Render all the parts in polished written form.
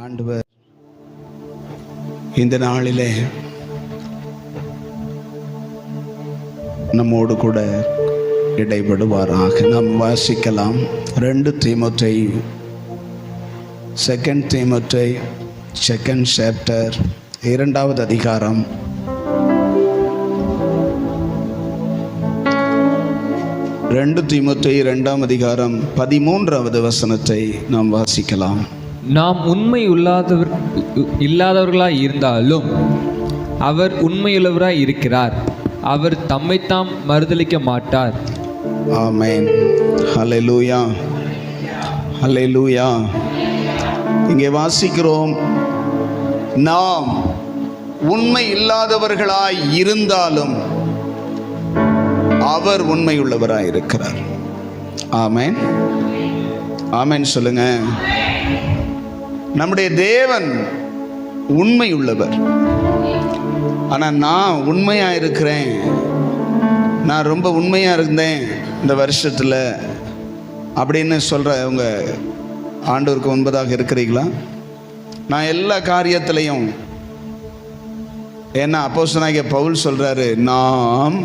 ஆண்டவர் இந்த நாளிலே நம்மோடு கூட இடைபடுவாராக. நாம் வாசிக்கலாம் 2 தீமோத்தேயு 2 தீமோத்தேயு 2nd சாப்டர் 2வது அதிகாரம் 2 தீமோத்தேயு 2ஆம் அதிகாரம் 13வது வசனத்தை நாம் வாசிக்கலாம். நாம் உண்மை இல்லாதவர்களாய் இருந்தாலும் அவர் உண்மையுள்ளவராய் இருக்கிறார். அவர் தம்மைத்தாம் மறுதலிக்க மாட்டார். ஆமென். ஹல்லேலூயா, ஹல்லேலூயா. இங்கே வாசிக்கிறோம், நாம் உண்மை இல்லாதவர்களாய் இருந்தாலும் அவர் உண்மையுள்ளவராய் இருக்கிறார். ஆமென், ஆமென் சொல்லுங்க. நம்முடைய தேவன் உண்மை உள்ளவர். ஆனால் நான் உண்மையா இருக்கிறேன், நான் ரொம்ப உண்மையா இருந்தேன் இந்த வருஷத்தில் அப்படின்னு சொல்றவங்க ஆண்டவருக்கு முன்பதாக இருக்கிறீங்களா? நான் எல்லா காரியத்திலையும், ஏன்னா அப்போஸ்தலனாகிய பவுல் சொல்றாரு, நாம்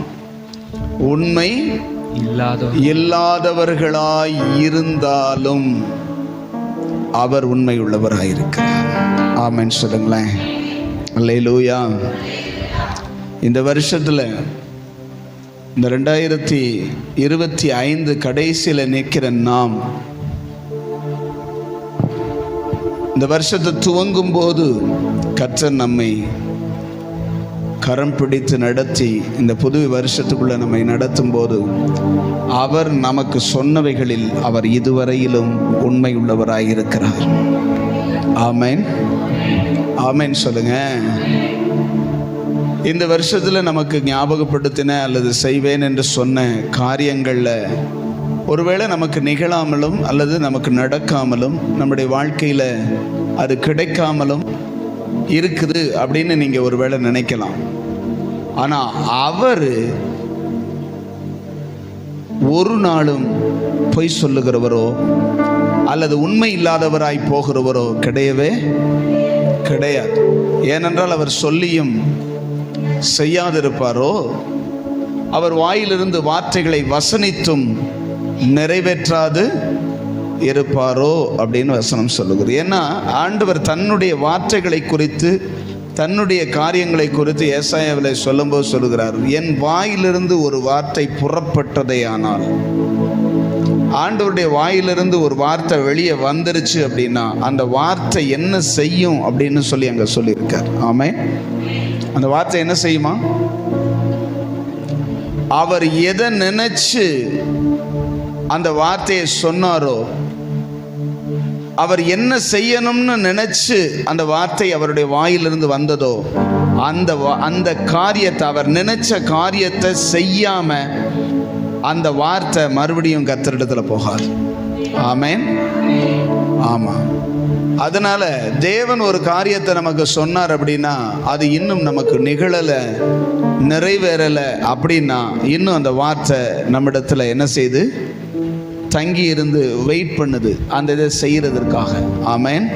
உண்மை இல்லாதவர்களாய் இருந்தாலும் அவர் உண்மை உள்ளவராயிருக்கிறார். ஆமென் சொல்லுங்களேன். அல்லேலூயா. இந்த வருஷத்தில், இந்த 2025 கடைசியில் நிற்கிற நாம், இந்த வருஷத்தை துவங்கும் போது கர்த்தர் நம்மை கரம் பிடித்து நடத்தி இந்த புது வருஷத்துக்குள்ள நம்மை நடத்தும் போது அவர் நமக்கு சொன்னவைகளில் அவர் இதுவரையிலும் உண்மை உள்ளவராயிருக்கிறார். ஆமென், ஆமென் சொல்லுங்க. இந்த வருஷத்துல நமக்கு ஞாபகப்படுத்தின அல்லது செய்வேன் என்று சொன்ன காரியங்கள்ல ஒருவேளை நமக்கு நிகழாமலும் அல்லது நமக்கு நடக்காமலும் நம்முடைய வாழ்க்கையில அது கிடைக்காமலும் இருக்குது அப்படின்னு நீங்க ஒருவேளை நினைக்கலாம். ஆனா அவர் ஒரு நாளும் பொய் சொல்லுகிறவரோ அல்லது உண்மை இல்லாதவராய் போகிறவரோ கிடையவே கிடையாது. ஏனென்றால் அவர் சொல்லியும் செய்யாதிருப்பாரோ, அவர் வாயிலிருந்து வார்த்தைகளை வசனித்தும் நிறைவேற்றாது இருப்பாரோ அப்படின்னு வசனம் சொல்லுகிறது. ஏன்னா ஆண்டவர் தன்னுடைய வார்த்தைகளை குறித்து, தன்னுடைய காரியங்களை குறித்து ஏசாயாவில் சொல்லும்போது சொல்லுகிறார், என் வாயிலிருந்து ஒரு வார்த்தை புறப்பட்டதே ஆனால், ஆண்டவருடைய வாயிலிருந்து ஒரு வார்த்தை வெளியே வந்துருச்சு அப்படின்னா அந்த வார்த்தை என்ன செய்யும் அப்படின்னு சொல்லி அங்க சொல்லியிருக்கார். ஆமென். அந்த வார்த்தை என்ன செய்யுமா? அவர் எதை நினைச்சு அந்த வார்த்தையை சொன்னாரோ, அவர் என்ன செய்யணும்னு நினைச்சு அந்த வார்த்தை அவருடைய வாயிலிருந்து வந்ததோ, அந்த காரியத்தை, அவர் நினைச்ச காரியத்தை செய்யாம அந்த வார்த்தை மறுபடியும் கர்த்தரிடத்துல போகாது. ஆமென். ஆமா. அதனால தேவன் ஒரு காரியத்தை நமக்கு சொன்னார் அப்படின்னா அது இன்னும் நமக்கு நிகழல, நிறைவேறல அப்படின்னா இன்னும் அந்த வார்த்தை நம்மிடத்துல என்ன செய்து தங்கி இருந்து வெயிட் பண்ணுது அந்த இதை செய்யறதற்காக. ஆமென்.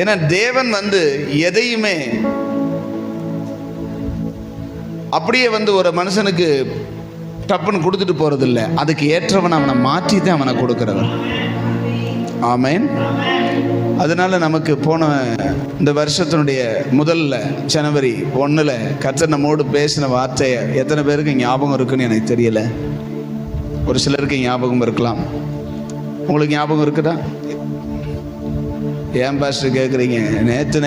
ஏன்னா தேவன் எதையுமே அப்படியே ஒரு மனுஷனுக்கு டப்புன்னு கொடுத்துட்டு போறதில்லை. அதுக்கு ஏற்றவன் அவனை மாற்றி தான் அவனை கொடுக்கிறவன். ஆமென். அதனால நமக்கு போன இந்த வருஷத்தினுடைய முதல்ல ஜனவரி 1 கர்த்தர் நம்மோடு பேசின வார்த்தையை எத்தனை பேருக்கு ஞாபகம் இருக்குன்னு எனக்கு தெரியல. ஒரு சிலருக்கு ஞாபகம் இருக்கலாம். உங்களுக்கு ஞாபகம் இருக்குதா? ஏன் பாஸ்டர் கேட்குறீங்க? நேற்று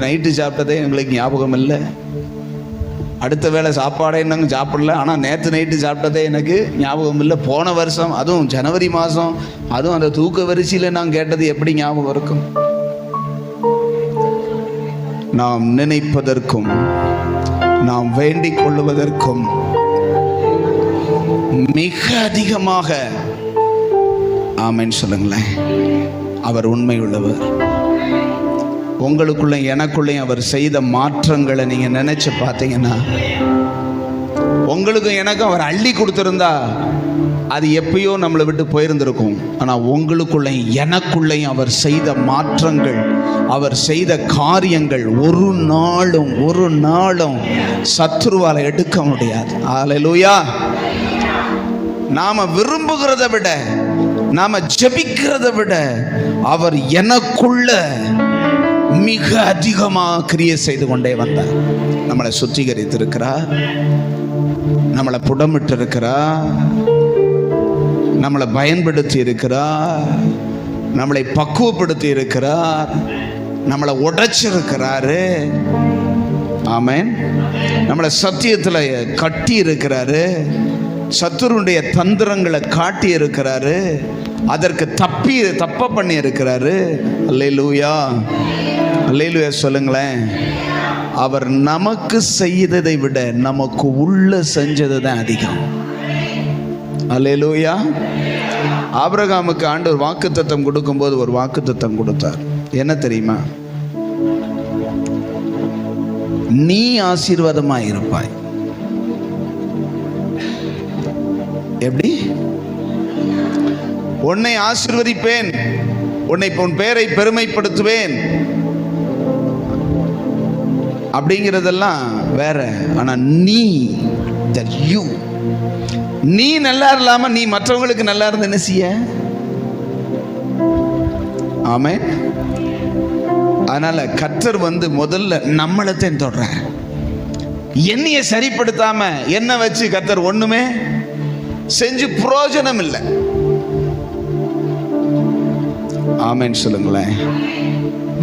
நைட்டு சாப்பிட்டதே எங்களுக்கு ஞாபகம் இல்லை. அடுத்த வேளை சாப்பாடே என்னங்க சாப்பிடல, ஆனால் நேற்று நைட்டு சாப்பிட்டதே எனக்கு ஞாபகம் இல்லை. போன வருஷம், அதுவும் ஜனவரி மாதம், அதுவும் அந்த தூக்க வரிசையில் நான் கேட்டது எப்படி ஞாபகம் இருக்கும்? நாம் நினைப்பதற்கும் நாம் வேண்டிக் கொள்ளுவதற்கும் மிக அதிகமாக, ஆமென் சொல்லுங்களேன், அவர் உண்மை உள்ளவர். உங்களுக்குள்ள எனக்குள்ளேயும் அவர் செய்த மாற்றங்களை நீங்க நினைச்சு பார்த்தீங்கன்னா, உங்களுக்கும் எனக்கும் அவர் அள்ளி கொடுத்திருந்தா அது எப்பயோ நம்மளை விட்டு போயிருந்திருக்கும். ஆனால் உங்களுக்குள்ளேயும் எனக்குள்ளேயும் அவர் செய்த மாற்றங்கள், அவர் செய்த காரியங்கள் ஒரு நாளும் சத்துருவால எடுக்க முடியாது. ஹல்லேலூயா. நாம விரும்புகிறத விட, நாம ஜெபிக்கிறத விட அவர் எனக்குள்ள மிக அதிகமாக கிரியை செய்து கொண்டே வந்தார். நம்மளை சுத்திகரித்து இருக்கிறார், நம்மளை புடமிட்டு இருக்கிறார், நம்மளை பயன்படுத்தி இருக்கிறார், நம்மளை பக்குவப்படுத்தி இருக்கிறார், நம்மளை உடைச்சிருக்கிறாரு. ஆமென். நம்மளை சத்தியத்தில் கட்டி இருக்கிறாரு, சத்துருடைய தந்திரங்களை காட்டி இருக்கிறாரு, அதற்கு தப்ப பண்ணி இருக்கிறாரு. அல்லேலூயா, அல்லேலூயா சொல்லுங்களேன். அவர் நமக்கு செய்ததை விட நமக்கு உள்ள செஞ்சது தான் அதிகம். அல்லேலூயா. ஆபிரகாமுக்கு ஆண்டவர் வாக்குத்தத்தம் கொடுக்கும்போது ஒரு வாக்குத்தத்தம் கொடுத்தார். என்ன தெரியுமா? நீ ஆசீர்வாதமாய் இருப்பாய். எப்படி? உன்னை ஆசீர்வதிப்பேன், உன் பெயரை பெருமைப்படுத்துவேன் அப்படிங்கிறதெல்லாம் வேற. ஆனா நீ நல்லா இல்லாம நீ மற்றவங்களுக்கு நல்லா இருந்து என்ன செய்ய? ஆமென். அதனால கர்த்தர் முதல்ல நம்மளைத்தான் தொடர்றார். என்னைய சரிப்படுத்தாம என்ன வச்சு கர்த்தர் ஒண்ணுமே செஞ்சு பிரயோஜனம் இல்லை. ஆமென் சொல்லுங்களேன்.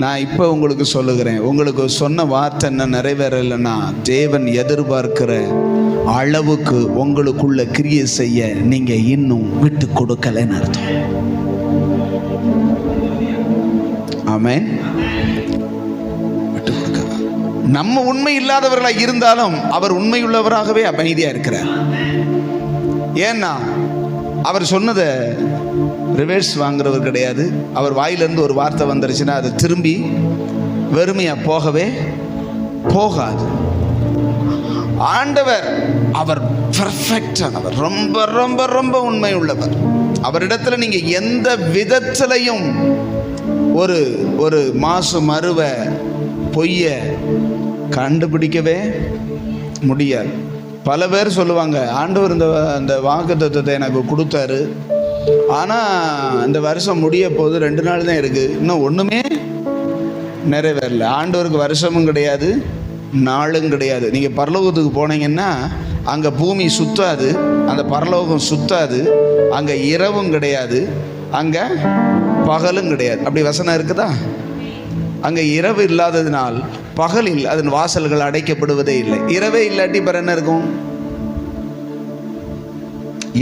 நான் இப்போ உங்களுக்கு சொல்லுகிறேன், உங்களுக்கு சொன்ன வார்த்தை என்ன நிறைவேறலைன்னா தேவன் எதிர்பார்க்கிற அளவுக்கு உங்களுக்குள்ள கிரியை செய்ய நீங்க இன்னும் விட்டு கொடுக்கலன்னு அர்த்தம். ஆமென். விட்டு கொடுக்க. நம்ம உண்மை இல்லாதவர்களாக இருந்தாலும் அவர் உண்மையுள்ளவராகவே அமைதியா இருக்கிறார். ஏன்னா அவர் சொன்னதை ரிவர்ஸ் வாங்குறவர் கிடையாது. அவர் வாயிலிருந்து ஒரு வார்த்தை வந்துருச்சுன்னா அது திரும்பி வெறுமையா போகவே போகாது. ஆண்டவர் அவர் பெர்ஃபெக்டானவர், ரொம்ப ரொம்ப ரொம்ப உண்மை உள்ளவர். அவரிடத்துல நீங்க எந்த விதத்திலையும் ஒரு மாசு மறுவ பொய்ய கண்டுபிடிக்கவே முடியாது. பல பேர் சொல்லுவாங்க, ஆண்டவர் இந்த வாக்குத்தத்தத்தை எனக்கு கொடுத்தாரு, ஆனால் இந்த வருஷம் முடிய போது 2 நாள் தான் இருக்குது, இன்னும் ஒன்றுமே நிறைவேறல. ஆண்டவருக்கு வருஷமும் கிடையாது, நாளும் கிடையாது. நீங்கள் பரலோகத்துக்கு போனீங்கன்னா அங்கே பூமி சுத்தாது, அந்த பரலோகம் சுத்தாது, அங்கே இரவும் கிடையாது, அங்கே பகலும் கிடையாது. அப்படி வசனம் இருக்குதா? அங்கே இரவு இல்லாததினால் பகலில் அதன் வாசல்கள் அடைக்கப்படுவதே இல்லை. இரவே இல்லாட்டி பிற என்ன இருக்கும்?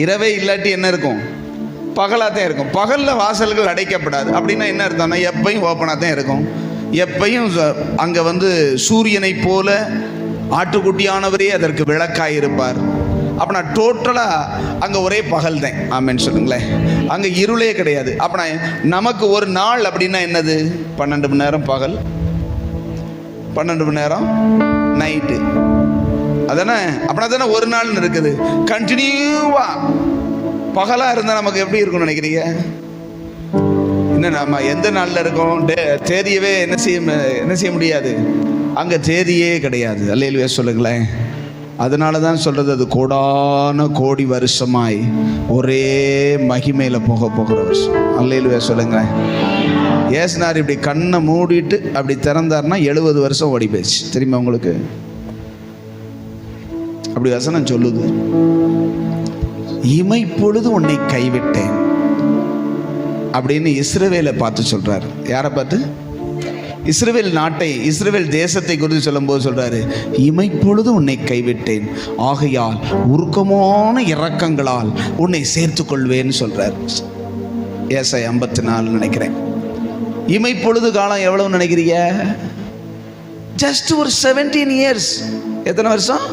இரவே இல்லாட்டி என்ன இருக்கும்? பகலாக தான் இருக்கும். பகலில் வாசல்கள் அடைக்கப்படாது. அப்படின்னா என்ன அர்த்தம்னா எப்பயும் ஓப்பனாக தான் இருக்கும். எப்பயும் அங்கே சூரியனை போல ஆட்டுக்குட்டியானவரே அதற்கு விளக்காய் இருப்பார். அப்படின்னா டோட்டலாக அங்கே ஒரே பகல் தான். ஆமென் சொல்லுங்களேன். அங்கே இருளே கிடையாது. அப்படின்னா நமக்கு ஒரு நாள் அப்படின்னா என்னது? 12 மணி நேரம் பகல், 12 மணி நேரம் நைட்டு, அதானே? அப்படின்னா தானே ஒரு நாள்னு இருக்குது. கண்டினியூவா பகலாக இருந்தால் நமக்கு எப்படி இருக்கும்னு நினைக்கிறீங்க? என்ன நம்ம எந்த நாளில் இருக்கோம் தேதியவே என்ன செய்ய முடியாது. அங்கே தேதியே கிடையாது. அல்லேலூயா சொல்லுங்களேன். அதனால தான் சொல்கிறது, அது கோடான கோடி வருஷமாய் ஒரே மகிமையில் போகிற வருஷம். அல்லேலூயா சொல்லுங்களேன். ஏசுனார் இப்படி கண்ணை மூடிட்டு அப்படி திறந்தார்னா 70 வருஷம் ஓடி போயிடுச்சு. தெரியுமா உங்களுக்கு? அப்படி வசனம் சொல்லுது. இமைப்பொழுது உன்னை கைவிட்டேன் அப்படின்னு இஸ்ரவேலை பார்த்து சொல்றாரு. யாரை பார்த்து? இஸ்ரவேல் நாட்டை, இஸ்ரவேல் தேசத்தை குறித்து சொல்லும்போது சொல்றாரு, இமைப்பொழுது உன்னை கைவிட்டேன், ஆகையால் உருக்கமான இரக்கங்களால் உன்னை சேர்த்துக் கொள்வேன்னு சொல்றார். ஏசாயா 54 நினைக்கிறேன். இமைப்பொழுது காலம் எவ்வளவு நினைக்கிறீங்க? ஜஸ்ட் ஒரு 17 இயர்ஸ். எத்தனை வருஷம்?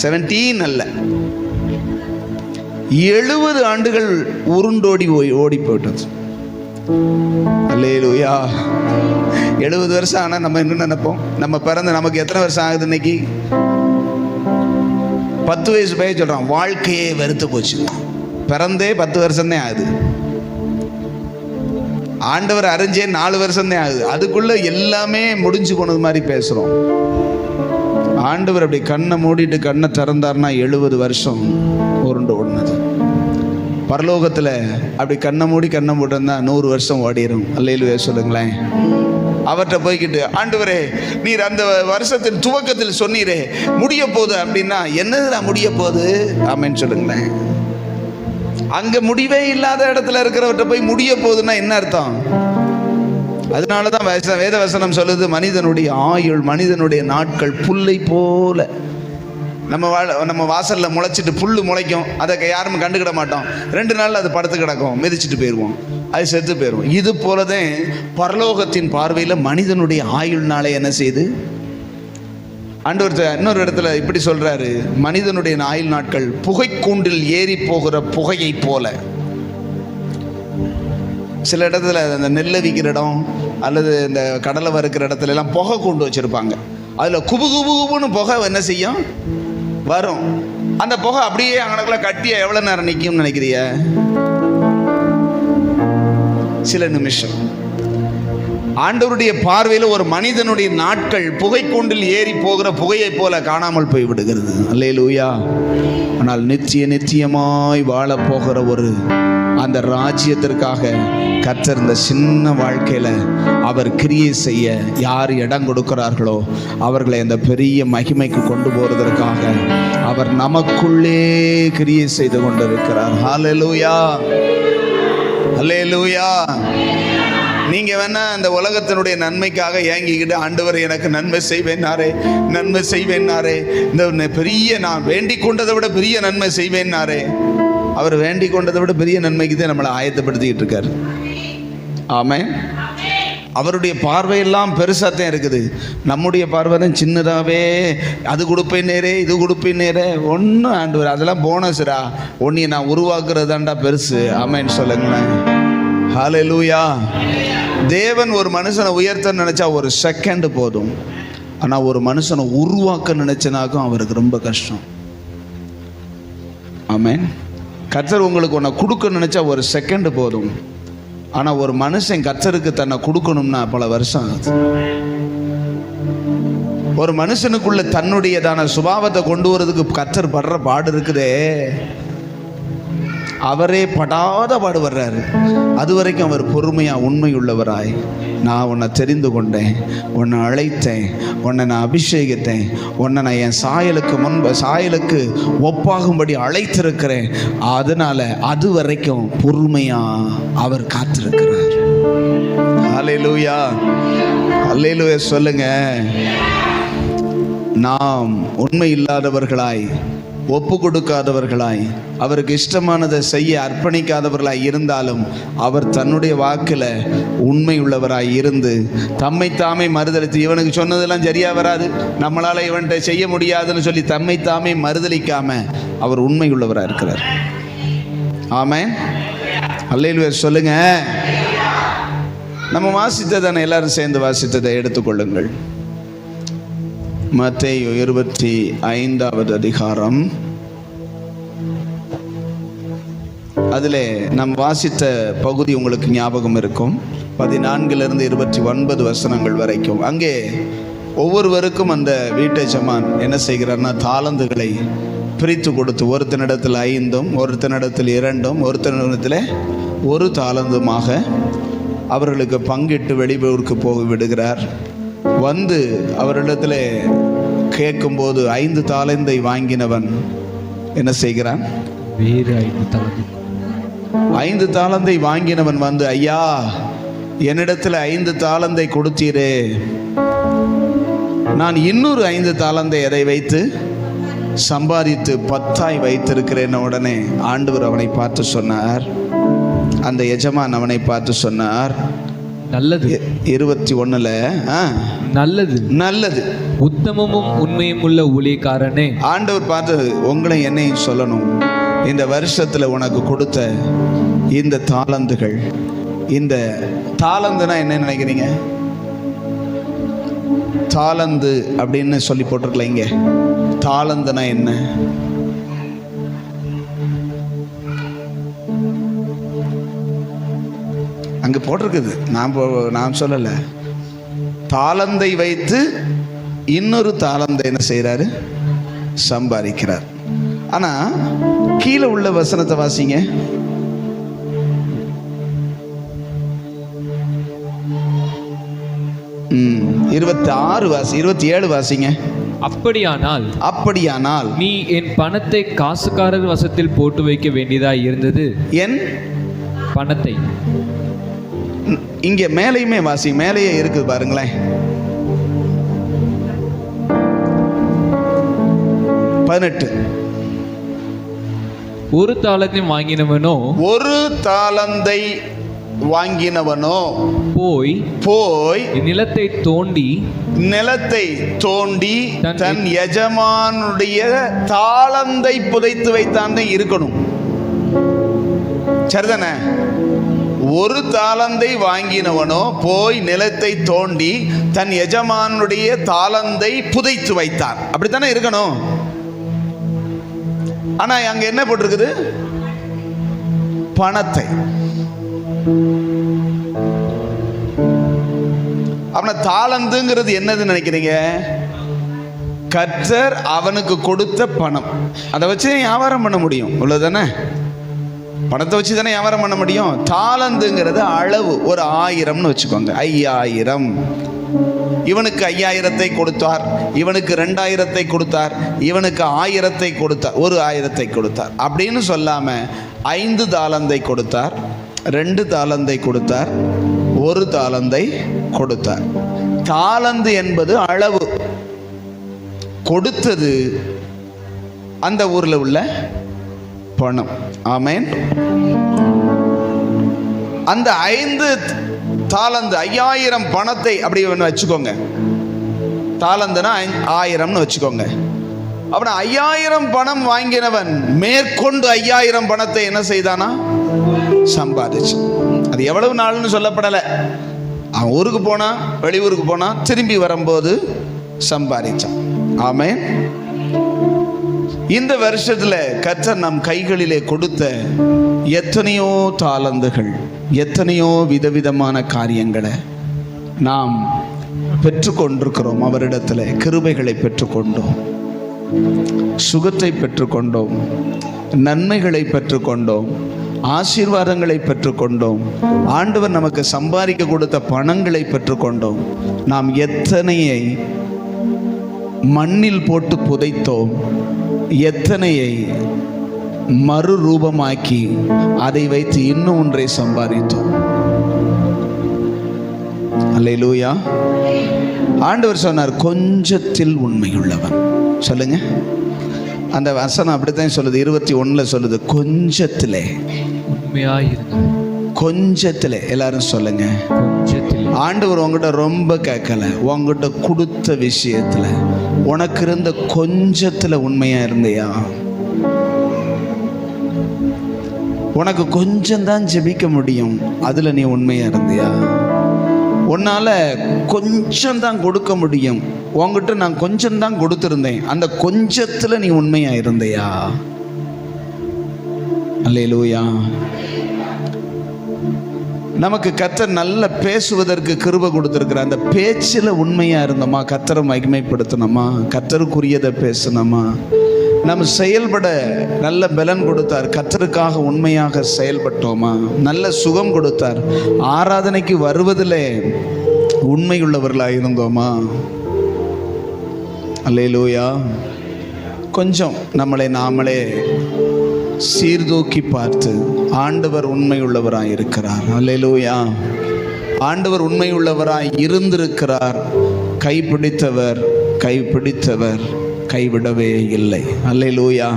17 அல்ல, 70 ஆண்டுகள் உருண்டோடி ஓடி போயிட்டது. அல்லேலூயா. 70 வருஷம் ஆனால் நம்ம என்ன நினைப்போம்? நம்ம பிறந்த நமக்கு எத்தனை வருஷம் ஆகுது இன்னைக்கு? 10 வயசு பையன் சொல்கிறான் வாழ்க்கையே வெறுத்து போச்சு. பிறந்தே 10 வருஷம்தான் ஆகுது. ஆண்டவர் அறிஞ்சே 4 வருஷம்தான் ஆகுது. அதுக்குள்ளே எல்லாமே முடிஞ்சு போனது மாதிரி பேசுகிறோம். ஆண்டவர் அப்படி கண்ணை மூடிட்டு கண்ணை திறந்தார்னா 70 வருஷம் உருண்டு ஓடுனது. பரலோகத்தில் அப்படி கண்ணை மூடி கண்ணை மூடினா 100 வருஷம் ஓடிடும். அல்லேலூயா சொல்லுங்களேன். அவர்கிட்ட போய்கிட்டு ஆண்டவரே நீர் அந்த வருஷத்தின் துவக்கத்தில் சொன்னீரே முடிய போகுது அப்படின்னா என்னதுடா முடிய போகுது ஆமென்னு சொல்லுங்களேன். அங்கே முடிவே இல்லாத இடத்துல இருக்கிறவர்கிட்ட போய் முடிய போகுதுன்னா என்ன அர்த்தம்? அதனால தான் வேத வசனம் சொல்லுது மனிதனுடைய ஆயுள், மனிதனுடைய நாட்கள் புல்லை போல. நம்ம வாசலில் முளைச்சிட்டு புல் முளைக்கும், அதை யாரும் கண்டுக்கிட மாட்டோம். 2 நாள் அது படுத்து கிடக்கும், மிதிச்சுட்டு போயிடுவோம், அது செத்து போயிடுவோம். இது போலதான் பரலோகத்தின் பார்வையில் மனிதனுடைய ஆயுள் நாளை என்ன செய்யுது? ஆண்டவர் இன்னொரு இடத்துல இப்படி சொல்றாரு, மனிதனுடைய ஆயுள் நாட்கள் புகைக்கூண்டில் ஏறி போகிற புகையை போல. சில இடத்துல அந்த நெல்லை விற்கிற இடம் அல்லது இந்த கடலை வறுக்கிற இடத்துல எல்லாம் புகை கூண்டு வச்சிருப்பாங்க. அதில் குபு குபு குபுன்னு புகை என்ன செய்யும்? வரும். அந்த புகை அப்படியே அங்கனக்குள்ள கட்டியா எவ்வளோ நேரம் நிற்கும்னு நினைக்கிறிய? சில நிமிஷம். ஆண்டவருடைய பார்வையில் ஒரு மனிதனுடைய நாட்கள் புகைக்கூண்டில் ஏறி போகிற புகையை போல காணாமல் போய் விடுகிறது. அல்லேலூயா. ஆனால் நித்தியமாய் வாழ போகிற ஒரு அந்த ராஜ்யத்திற்காக கர்த்தர் இந்த சின்ன வாழ்க்கையில் அவர் கிரியை செய்ய யார் இடம் கொடுக்கிறார்களோ அவர்களை அந்த பெரிய மகிமைக்கு கொண்டு போவதற்காக அவர் நமக்குள்ளே கிரியை செய்து கொண்டிருக்கிறார். ஹல்லேலூயா, ஹல்லேலூயா. நீங்க வேணா அந்த உலகத்தினுடைய நன்மைக்காக ஏங்கிக்கிட்டு ஆண்டவர் எனக்கு நன்மை செய்வேன்னாரே, நன்மை செய்வேன்னாரே, இந்த பெரிய நான் வேண்டிக் கொண்டதை விட பெரிய நன்மை செய்வேன்னாரே. அவர் வேண்டிக் கொண்டதை விட பெரிய நன்மைக்கு தான் நம்மளை ஆயத்தப்படுத்திக்கிட்டு இருக்காரு. ஆமென். அவருடைய பார்வையெல்லாம் பெருசாக தான் இருக்குது. நம்முடைய பார்வை தான் சின்னதாகவே, அது கொடுப்பேன் நேரே, இது கொடுப்பேன் நேரே. ஒன்றும் ஆண்டவர் அதெல்லாம் போனஸ்ரா, ஒன்றையை நான் உருவாக்குறது தான்டா பெருசு. ஆமென் சொல்லுங்களேன். ஹல்லேலூயா. தேவன் ஒரு மனுஷனை உயர்த்த நினைச்சா ஒரு செகண்ட் போதும். ஆனால் ஒரு மனுஷனை உருவாக்க நினைச்சனாக்கும் அவருக்கு ரொம்ப கஷ்டம். ஆமென். கர்த்தர் உங்களுக்கு ஒன்றை கொடுக்க நினைச்சா ஒரு செகண்ட் போதும். ஆனால் ஒரு மனுஷன் கர்த்தருக்கு தன்னை கொடுக்கணும்னா பல வருஷம் ஆகுது. ஒரு மனுஷனுக்குள்ள தன்னுடையதான சுபாவத்தை கொண்டு வரதுக்கு கர்த்தர் படுற பாடு இருக்குதே, அவரே படாத பாடு வர்றாரு. அது வரைக்கும் அவர் பொறுமையா உண்மையுள்ளவராய், நான் உன்னை தெரிந்து கொண்டேன், உன்னை அழைத்தேன், உன்னை நான் அபிஷேகித்தேன், உன்னை நான் என் சாயலுக்கு ஒப்பாகும்படி அழைத்திருக்கிறேன். அதனால அது வரைக்கும் பொறுமையா அவர் காத்திருக்கிறார். அல்லேலூயா, அல்லேலூயா சொல்லுங்க. நாம் உண்மை இல்லாதவர்களாய், ஒப்பு கொடுக்காதவர்களாய், அவருக்கு இஷ்டமானதை செய்ய அர்ப்பணிக்காதவர்களாய் இருந்தாலும் அவர் தன்னுடைய வாக்கில் உண்மை உள்ளவராய் இருந்து தம்மை தாமே மறுதளித்து, இவனுக்கு சொன்னதெல்லாம் சரியா வராது, நம்மளால் இவன்கிட்ட செய்ய முடியாதுன்னு சொல்லி தம்மை தாமே மறுதளிக்காம அவர் உண்மை உள்ளவராக இருக்கிறார். ஆமென். அல்லேலூயா சொல்லுங்க. நம்ம வாசித்ததான எல்லாரும் சேர்ந்து வாசித்ததை எடுத்துக்கொள்ளுங்கள். மத்தேயு 25வது அதிகாரம். அதில் நாம் வாசித்த பகுதி உங்களுக்கு ஞாபகம் இருக்கும். 14லிருந்து 29 வசனங்கள் வரைக்கும். அங்கே ஒவ்வொருவருக்கும் அந்த வீட்டு எஜமான் என்ன செய்கிறார்னா தாலந்துகளை பிரித்து கொடுத்து, ஒருத்தனிடத்தில் 5, ஒருத்தனிடத்தில் 2, ஒருத்தனிடத்தில் 1 தாலந்துமாக அவர்களுக்கு பங்கிட்டு வெளியூருக்கு போக விடுகிறார். வந்து அவரிடத்தில் கேட்கும்போது 5 தாலந்தை வாங்கினவன் என்ன செய்கிறான்? வேறு 5 தாலந்தை வாங்கினவன் வந்து, ஐயா என்னிடத்தில் 5 தாலந்தை கொடுத்தீரே, நான் இன்னொரு 5 தாலந்தை அதை வைத்து சம்பாதித்து 10ஆய் வைத்திருக்கிறேன். உடனே ஆண்டவர் அவனை பார்த்து சொன்னார், அந்த எஜமான் அவனை பார்த்து சொன்னார், நல்லது. 21ல நல்லது, நல்லது, உத்தமமும் உண்மையும் உள்ள ஊழியக்காரனே. ஆண்டவர் பார்த்து உங்களை என்னையும் சொல்லணும், இந்த வருஷத்துல உனக்கு கொடுத்த இந்த தாலந்துகள், இந்த தாலந்துனா என்ன நினைக்கிறீங்க? தாலந்து அப்படின்னு சொல்லி போட்டிருக்கல இங்க. தாலந்துனா என்ன? அங்கே போட்டிருக்குது, நான் சொல்லலை. தாளந்தை வைத்து இன்னொரு தாளந்தை என்ன செய்கிறாரு? சம்பாதிக்கிறார். ஆனால் கீழே உள்ள வசனத்தை வாசிங்க. ம் 26 வாசி, 27 வாசிங்க. அப்படியானால் நீ என் பணத்தை காசுக்காரர் வசத்தில் போட்டு வைக்க வேண்டியதா இருந்தது. என் பணத்தை இங்க மேலையுமே வாசி, மேலேயே இருக்குது பாருங்களேன். 18 ஒரு தாளந்தை வாங்கினவனோ போய் நிலத்தை தோண்டி தன் எஜமானுடைய தாளந்தை புதைத்து வைத்தான் இருக்கணும். சரிதானே? ஒரு தாளந்தை வாங்கினவனோ போய் நிலத்தை தோண்டி தன் எஜமானுடைய தாளந்தை புதைத்து வைத்தான். அப்படித்தானே இருக்கணும். ஆனா அங்க என்ன போட்டிருக்குது? பணத்தை. அவன தாளந்துங்கிறது என்னதுன்னு நினைக்கிறீங்க? கர்த்தர் அவனுக்கு கொடுத்த பணம். அதை வச்சு வியாபாரம் பண்ண முடியும், இவ்வளவுதானே? பணத்தை வச்சு தானே வியாபாரம் பண்ண முடியும். தாளந்துங்கிறது அளவு. ஒரு 1000ன்னு வச்சுக்கோங்க. 5000. இவனுக்கு 5000 கொடுத்தார், இவனுக்கு 2000 கொடுத்தார், இவனுக்கு 1000 கொடுத்தார், ஒரு 1000 கொடுத்தார் அப்படின்னு சொல்லாம 5 தாளந்தை கொடுத்தார், 2 தாளந்தை கொடுத்தார், 1 தாளந்தை கொடுத்தார். தாளந்து என்பது அளவு. கொடுத்தது அந்த ஊர்ல உள்ள பணம். ஆமென். அந்த 5 தாளந்து 5000 பணத்தை அப்படி வச்சுக்கோங்க. தாளந்துனா 1000ன்னு வச்சுக்கோங்க. அப்படி 5000 பணம் வாங்கினவன் மேற்கொண்டு 5000 பணத்தை என்ன செய்தானா? சம்பாதிச்சு. அது எவ்வளவு நாள்னு சொல்லப்படலை. அவன் ஊருக்கு போனா, வெளியூருக்கு போனா, திரும்பி வரும்போது சம்பாதிச்சான். ஆமென். இந்த வருஷத்துல கர்த்தர் நம் கைகளிலே கொடுத்த எத்தனையோ தாளந்துகள், எத்தனையோ விதவிதமான காரியங்களை நாம் பெற்றுக்கொண்டிருக்கிறோம். அவரிடத்துல கிருபைகளை பெற்றுக்கொண்டோம், சுகத்தை பெற்றுக்கொண்டோம், நன்மைகளை பெற்றுக்கொண்டோம், ஆசீர்வாதங்களை பெற்றுக்கொண்டோம். ஆண்டவர் நமக்கு சம்பாதிக்க கொடுத்த பணங்களை பெற்றுக்கொண்டோம். நாம் எத்தனையை மண்ணில் போட்டு புதைத்தோம், எத்தனையை மறுரூபமாக்கி அதை வைத்து இன்னும் ஒன்றை சம்பாதித்தோம். அல்லேலூயா. ஆண்டவர் சொன்னார், கொஞ்சத்தில் உண்மையுள்ளவன். சொல்லுங்க. அந்த வசனம் அப்படித்தான் சொல்லுது. 21 சொல்லுது, கொஞ்சத்திலே உண்மையாயிருங்க. கொஞ்சத்திலே. எல்லாரும் சொல்லுங்க. ஆண்டவர் உங்ககிட்ட ரொம்ப கேட்கல, உங்ககிட்ட கொடுத்த விஷயத்துல உனக்கு இருந்த கொஞ்சத்துல உண்மையா இருந்தியா? உனக்கு கொஞ்சம் தான் ஜெபிக்க முடியும், அதுல நீ உண்மையா இருந்தியா? உன்னால கொஞ்சம் தான் கொடுக்க முடியும், உங்ககிட்ட நான் கொஞ்சம் தான் கொடுத்திருந்தேன், அந்த கொஞ்சத்துல நீ உண்மையா இருந்தியா? அல்லேலூயா. நமக்கு கர்த்தர் நல்ல பேசுவதற்கு கிருபை கொடுத்திருக்கிற அந்த பேச்சில் உண்மையா இருந்தோமா? கர்த்தரை மகிமைப்படுத்தணுமா? கர்த்தருக்குரியதை பேசணுமா? நம்ம செயல்பட நல்ல பலன் கொடுத்தார், கர்த்தருக்காக உண்மையாக செயல்பட்டோமா? நல்ல சுகம் கொடுத்தார், ஆராதனைக்கு வருவதிலே உண்மையுள்ளவர்களாக இருந்தோமா? அல்லேலூயா. கொஞ்சம் நம்மளை நாமளே சீர்தூக்கி பார்த்து, ஆண்டவர் உண்மையுள்ளவராய் இருக்கிறார். அல்லேலூயா. ஆண்டவர் உண்மையுள்ளவராய் இருந்திருக்கிறார். கைப்பிடித்தவர் கைவிடவே இல்லை. அல்லேலூயா.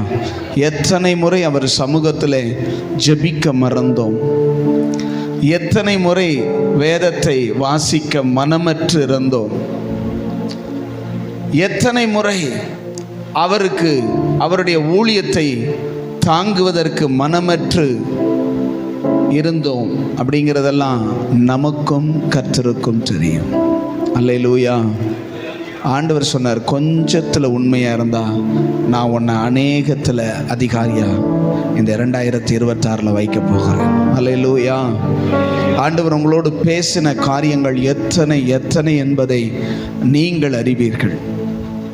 எத்தனை முறை அவர் சமூகத்திலே ஜெபிக்க மறந்தோம், எத்தனை முறை வேதத்தை வாசிக்க மனமற்று இருந்தோம், எத்தனை முறை அவருக்கு அவருடைய ஊழியத்தை தாங்குவதற்கு மனமற்று இருந்தோம் அப்படிங்கிறதெல்லாம் நமக்கும் கர்த்தருக்கும் தெரியும். அல்லேலூயா. ஆண்டவர் சொன்னார், கொஞ்சத்தில் உண்மையாக இருந்தா நான் உன்னை அநேகத்தில் அதிகாரியா இந்த 2026 வைக்க போகிறேன். அல்லேலூயா. ஆண்டவர் உங்களோடு பேசின காரியங்கள் எத்தனை எத்தனை என்பதை நீங்கள் அறிவீர்கள்.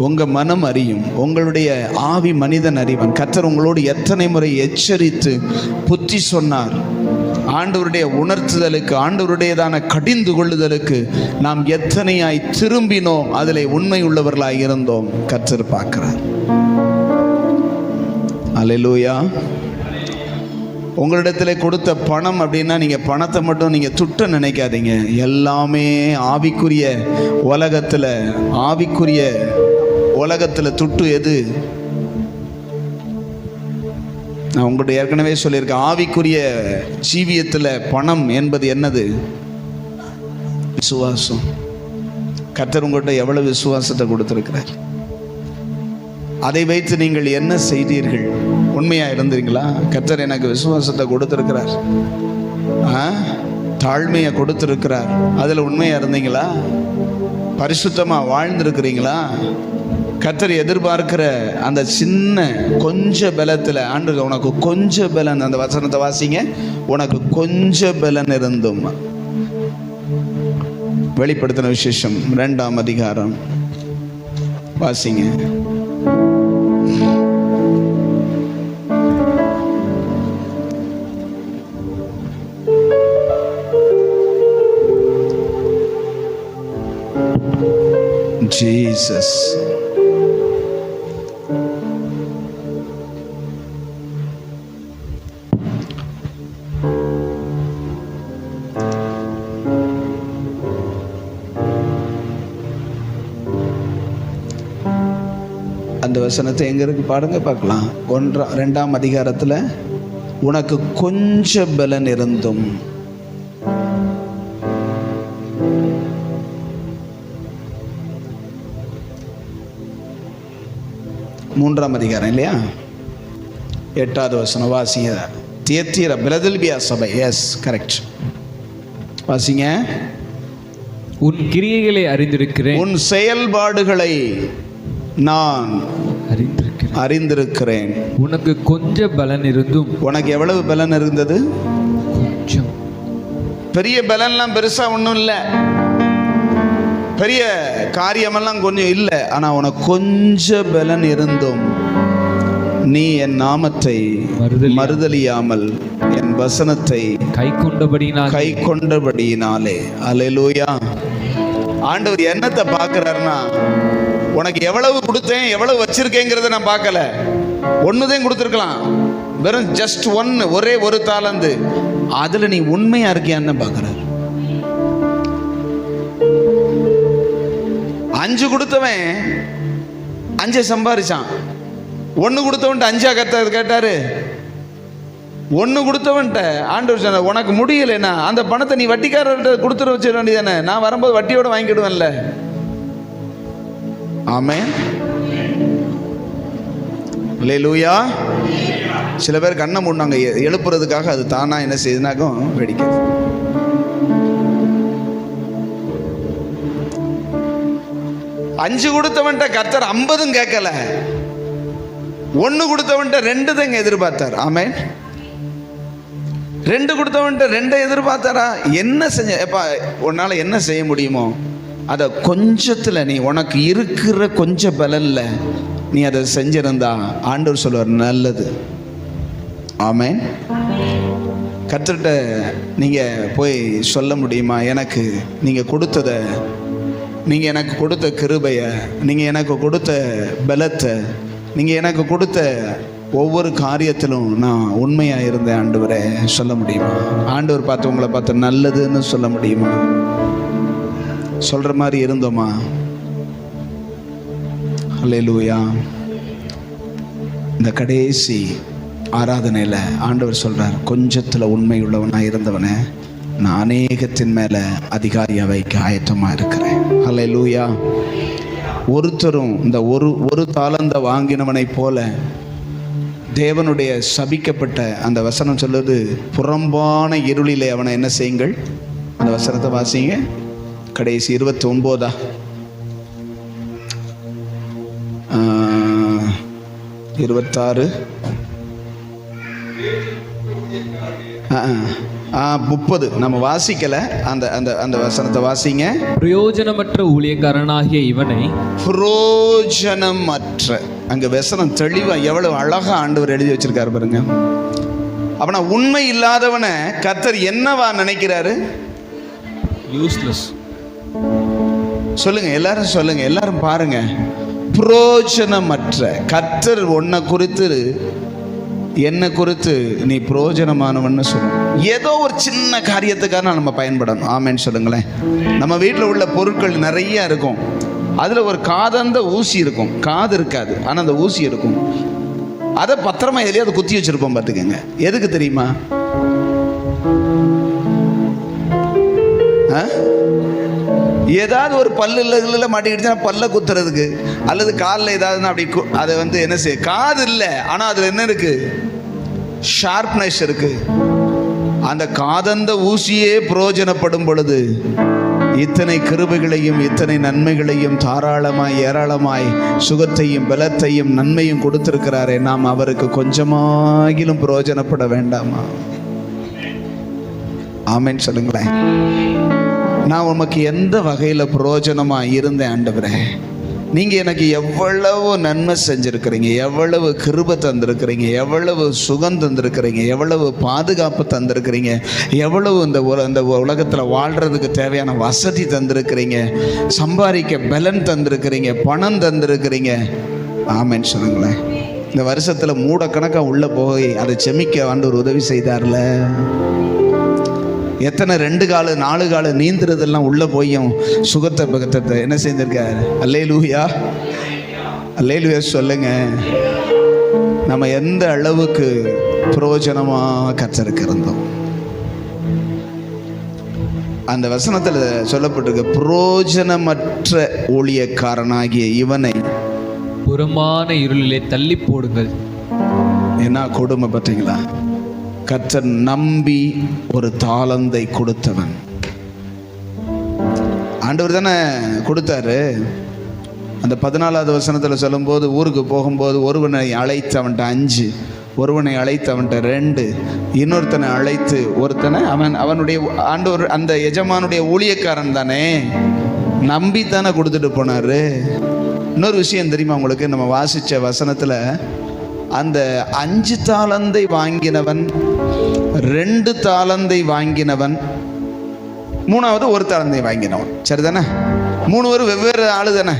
உங்கள் மனம் அறியும், உங்களுடைய ஆவி மனிதன் அறிவன். கர்த்தர் உங்களோடு எத்தனை முறை எச்சரித்து புத்தி சொன்னார். ஆண்டவருடைய உணர்த்துதலுக்கு, ஆண்டவருடையதான கடிந்து கொள்ளுதலுக்கு நாம் எத்தனையாய் திரும்பினோம், அதில் உண்மை உள்ளவர்களாய் இருந்தோம். கர்த்தர் பார்க்கிறார். அல்லேலூயா. உங்களிடத்தில் கொடுத்த பணம் அப்படின்னா நீங்கள் பணத்தை மட்டும் நீங்கள் துட்ட நினைக்காதீங்க. எல்லாமே ஆவிக்குரிய உலகத்தில் துட்டு எது? நான் உங்கள்கிட்ட ஏற்கனவே சொல்லியிருக்கேன், ஆவிக்குரிய ஜீவியத்தில் பணம் என்பது என்னது? விசுவாசம். கர்த்தர் உங்கள்கிட்ட எவ்வளவு விசுவாசத்தை கொடுத்துருக்கிறார்? அதை வைத்து நீங்கள் என்ன செய்தீர்கள்? உண்மையாக இருந்தீங்களா? கர்த்தர் எனக்கு விசுவாசத்தை கொடுத்துருக்கிறார், தாழ்மையை கொடுத்துருக்கிறார், அதில் உண்மையாக இருந்தீங்களா? பரிசுத்தமாக வாழ்ந்திருக்கிறீங்களா? கர்த்தர் எதிர்பார்க்கிற அந்த சின்ன கொஞ்ச பலத்தில் ஆண்டவர் உனக்கு கொஞ்ச பலன், அந்த வசனத்தை வாசிங்க, உனக்கு கொஞ்ச பலன் இருந்தும். வெளிப்படுத்தின விசேஷம் 2ஆம் அதிகாரம் வாசிங்க. ஜீசஸ். அந்த வசனத்தை எங்க இருக்கு பாருங்க, பார்க்கலாம். 2ஆம் அதிகாரத்தில் உனக்கு கொஞ்ச பலன் இருந்தும். மூன்றாம் அதிகாரம் இல்லையா? 8வது வசனம் வாசிங்க. தியத்தீரா பிலதெல்பியா சபை. Yes, correct. வாசிங்க. உன் கிரியைகளை அறிந்திருக்கிறேன், உன் செயல்பாடுகளை நான் அறிந்திருக்கிறேன். உனக்கு கொஞ்ச பலன் இருந்தும். உனக்கு எவ்வளவு பலன் இருந்தது? கொஞ்சம். பெரிய பலன்லாம் பெருசா ஒன்றும் இல்லை, பெரிய காரியமெல்லாம் கொஞ்சம் இல்லை. ஆனால் உனக்கு கொஞ்ச பலன் இருந்தும் நீ என் நாமத்தை மறுதலியாமல் என் வசனத்தை கை கொண்டபடியினாலே. அல்லேலூயா. ஆண்டவர் என்னத்தை பார்க்கிறாருன்னா, உனக்கு எவ்வளவு கொடுத்தேன், எவ்வளவு வச்சிருக்கேங்கிறத நான் பார்க்கல. ஒண்ணுதான் கொடுத்துருக்கலாம், வெறும் ஜஸ்ட் ஒரே ஒரு தாளந்து. அதுல நீ உண்மையா இருக்கியான்னு பார்க்கிறார். 5 கொடுத்தவன் 5 சம்பாரிச்சான். 1 கொடுத்தவன்ட்ட 5 கேட்டாரு. 1 கொடுத்தவன்ட்ட ஆண்டவர் சொன்னார், உனக்கு முடியலைன்னா அந்த பணத்தை நீ வட்டிக்காரர்கிட்ட கொடுத்துட வச்சிட வேண்டியதானே, நான் வரும்போது வட்டியோட வாங்கிடுவேன்ல. ஆமென். அல்லேலூயா. சில பேர் கண்ணை மூடினாங்க எழுப்புறதுக்காக, அது தானா என்ன செய்யுதுனாக்கும் வெடிக்குது. அஞ்சு கொடுத்தவன்ட்ட கர்த்தர் 50 கேட்கல. 1 கொடுத்தவன்ட்ட 2 தான் எதிர்பார்த்தார். ஆமென். 2 கொடுத்தவன்ட்ட 2 எதிர்பார்த்தாரா? என்ன செஞ்ச? எப்பா உன்னால என்ன செய்ய முடியுமோ அதை கொஞ்சத்துல, நீ உனக்கு இருக்கிற கொஞ்ச பலன்ல நீ அதை செஞ்சிருந்தா ஆண்டவர் சொல்லுவார், நல்லது. ஆமென். கர்த்தர்கிட்ட நீங்க போய் சொல்ல முடியுமா, எனக்கு நீங்க கொடுத்ததை, நீங்கள் எனக்கு கொடுத்த கிருபையை, நீங்கள் எனக்கு கொடுத்த பலத்தை, நீங்கள் எனக்கு கொடுத்த ஒவ்வொரு காரியத்திலும் நான் உண்மையாக இருந்தேன் ஆண்டவரே சொல்ல முடியுமா? ஆண்டவர் பார்த்து உங்களை பார்த்து நல்லதுன்னு சொல்ல முடியுமா? சொல்கிற மாதிரி இருந்தோமா? அல்லேலூயா. இந்த கடைசி ஆராதனையில் ஆண்டவர் சொல்கிறார், கொஞ்சத்தில் உண்மை உள்ளவனாக இருந்தவனை நான் அநேகத்தின் மேலே அதிகாரியாக வைக்க ஆயத்தமாக இருக்கிறேன். அல்லேலூயா. ஒருத்தரும் இந்த ஒரு தாளந்தை வாங்கினவனை போல தேவனுடைய சபிக்கப்பட்ட அந்த வசனம் சொல்லுது, புறம்பான இருளிலே அவனை என்ன செய்யுங்கள். அந்த வசனத்தை வாசிங்க, கடைசி 29. 26 30 நம்ம வாசிக்கல. அந்த அந்த அந்த வசனத்தை வாசிங்க. பிரயோஜனமற்ற ஊழியக்காரனாகிய இவனை, பிரயோஜனமற்ற, அங்க வசனம் தெளிவா எவ்வளவு அழகா ஆண்டவர் எழுதி வச்சிருக்காரு பாருங்க. அப்பனா உண்மை இல்லாதவனை கர்த்தர் என்னவா நினைக்கிறாரு? யூஸ்லெஸ். சொல்லுங்க, எல்லாரும் சொல்லுங்க, எல்லாரும் பாருங்க. பிரயோஜனமற்ற. கர்த்தர் உன்னை குறித்து, என்ன குறித்து நீ பிரயோஜனமானவன்னு சொல்லணும். ஏதோ ஒரு சின்ன காரியத்துக்காக நம்ம பயன்படணும். ஆமேன்னு சொல்லுங்களேன். நம்ம வீட்டில் உள்ள பொருட்கள் நிறைய இருக்கும். அதில் ஒரு காதந்த ஊசி இருக்கும், காது இருக்காது, ஆனால் அந்த ஊசி இருக்கும். அதை பத்திரமா எதுலையும் அதை குத்தி வச்சிருப்போம் பார்த்துக்கங்க. எதுக்கு தெரியுமா? ஏதாவது ஒரு பல்ல மாட்டிக்கிடுச்சுன்னா பல்ல குத்துறதுக்கு, அல்லது காலில் ஏதாவதுன்னா அப்படி அதை வந்து என்ன செய்ய, காது இல்லை ஆனால் அதில் என்ன இருக்கு? ஷார்ப்னஸ் இருக்கு. அந்த காதந்த ஊசியே பிரயோஜனப்படும் பொழுது இத்தனை கிருபைகளையும் இத்தனை நன்மைகளையும் தாராளமாய் ஏராளமாய் சுகத்தையும் பலத்தையும் நன்மையும் கொடுத்திருக்கிறாரே, நாம் அவருக்கு கொஞ்சமாகிலும் பிரயோஜனப்பட வேண்டாமா? ஆமென் சொல்லுங்களேன். நான் உமக்கு எந்த வகையில் பிரயோஜனமாக இருந்தேன் ஆண்டவரே? நீங்கள் எனக்கு எவ்வளவு நன்மை செஞ்சுருக்கிறீங்க, எவ்வளவு கிருபை தந்திருக்கிறீங்க, எவ்வளவு சுகம் தந்திருக்கிறீங்க, எவ்வளவு பாதுகாப்பு தந்திருக்கிறீங்க, எவ்வளவு இந்த உலகத்தில் வாழ்கிறதுக்கு தேவையான வசதி தந்திருக்கிறீங்க, சம்பாதிக்க பலன் தந்திருக்கிறீங்க, பணம் தந்திருக்கிறீங்க. ஆமென் சொல்லுங்களேன். இந்த வருஷத்தில் மூடக்கணக்காக உள்ளே போய் அதை செமிக்க ஆண்டவர் உதவி செய்தார்ல. எத்தனை 2 காலு 4 காலு நீந்துறதெல்லாம் உள்ளே போயும் சுகத்தை பகத்தை என்ன செஞ்சிருக்காரு? அல்லேலூயா, அல்லேலூயா சொல்லுங்க. நம்ம எந்த அளவுக்கு பிரயோஜனமாக கர்த்தருக்கிறோம். அந்த வசனத்தில் சொல்லப்பட்டிருக்க, பிரயோஜனமற்ற ஊழியக்காரனாகிய இவனை புறமான இருளிலே தள்ளி போடுங்கள். என்ன கொடுமை பார்த்தீங்களா? கர்த்தர் நம்பி ஒரு தாளந்தை கொடுத்தவன். ஆண்டவர் தானே கொடுத்தாரு. அந்த 14வது வசனத்தில் சொல்லும்போது, ஊருக்கு போகும்போது ஒருவனை அழைத்து அவன்கிட்ட 5, ஒருவனை அழைத்து அவன்கிட்ட 2, இன்னொருத்தனை அழைத்து ஒருத்தனை அவனுடைய ஆண்டவர் அந்த எஜமானுடைய ஊழியக்காரன் தானே, நம்பி தானே கொடுத்துட்டு போனாரு. இன்னொரு விஷயம் தெரியுமா உங்களுக்கு? நம்ம வாசித்த வசனத்தில் அந்த 5 தாளந்தை வாங்கினவன், 2 தாளந்தை வாங்கினவன், 3வது 1 தாளந்தை வாங்கினவன், சரிதானே? 3 பேரும் வெவ்வேறு ஆளு தானே.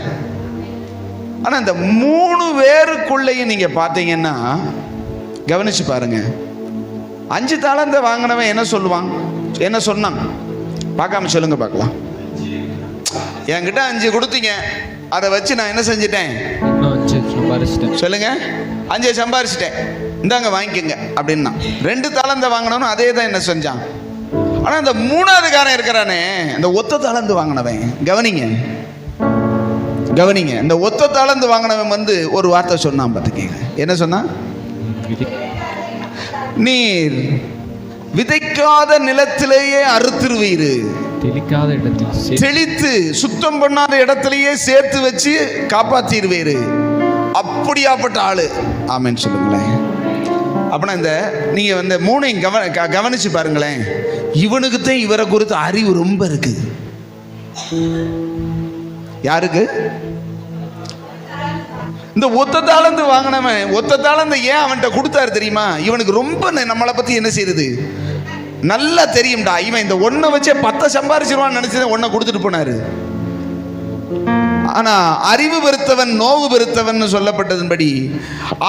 ஆனால் இந்த 3 பேருக்குள்ளேயும் நீங்கள் பார்த்தீங்கன்னா கவனிச்சு பாருங்க. 5 தாளந்தை வாங்கினவன் என்ன சொல்லுவான், என்ன சொன்னான்? பார்க்காம சொல்லுங்க பார்க்கலாம். என்கிட்ட 5 கொடுத்தீங்க, அதை வச்சு நான் என்ன செஞ்சிட்டேன்? சொல்லுங்க. 5 சம்பாரிச்சிட்டேன், இந்தாங்க வாங்கிக்கோங்க அப்படின்னா. 2 தாளந்தை வாங்கினவனும் அதே தான் என்ன செஞ்சான். ஆனால் இந்த 3வது காரன் இருக்கிறானே, இந்த ஒத்த தாளந்து வாங்கினவன், கவனிங்க கவனிங்க, இந்த ஒத்த தாளந்து வாங்கினவன் வந்து ஒரு வார்த்தை சொன்னான் பார்த்துக்கீங்க. என்ன சொன்னான்? நீர் விதைக்காத நிலத்திலேயே அறுத்துருவீரு, தெளிக்காத இடத்தில் தெளித்து சுத்தம் பண்ணாத இடத்திலேயே சேர்த்து வச்சு காப்பாத்திடுவேரு. அப்படியாப்பட்ட ஆளு. ஆமென் சொல்லுங்களேன். அப்படின்னா இந்த நீங்க வந்து 3ஐயும் கவனிச்சு பாருங்களேன். இவனுக்கு தான் இவரை குறித்து அறிவு ரொம்ப இருக்கு. யாருக்கு? இந்த ஒத்த தாளந்து வாங்கினவன். ஒத்த தாளந்து ஏன் அவன்கிட்ட கொடுத்தாரு தெரியுமா? இவனுக்கு ரொம்ப நம்மளை பத்தி என்ன செய்யுது நல்லா தெரியும்டா. இவன் இந்த 1 வச்சே 10 சம்பாரிச்சிருவான்னு நினைச்சதை 1 கொடுத்துட்டு போனாரு. ஆனா அறிவு பெருத்தவன் நோவு பெருத்தவன் சொல்லப்பட்டதன்படி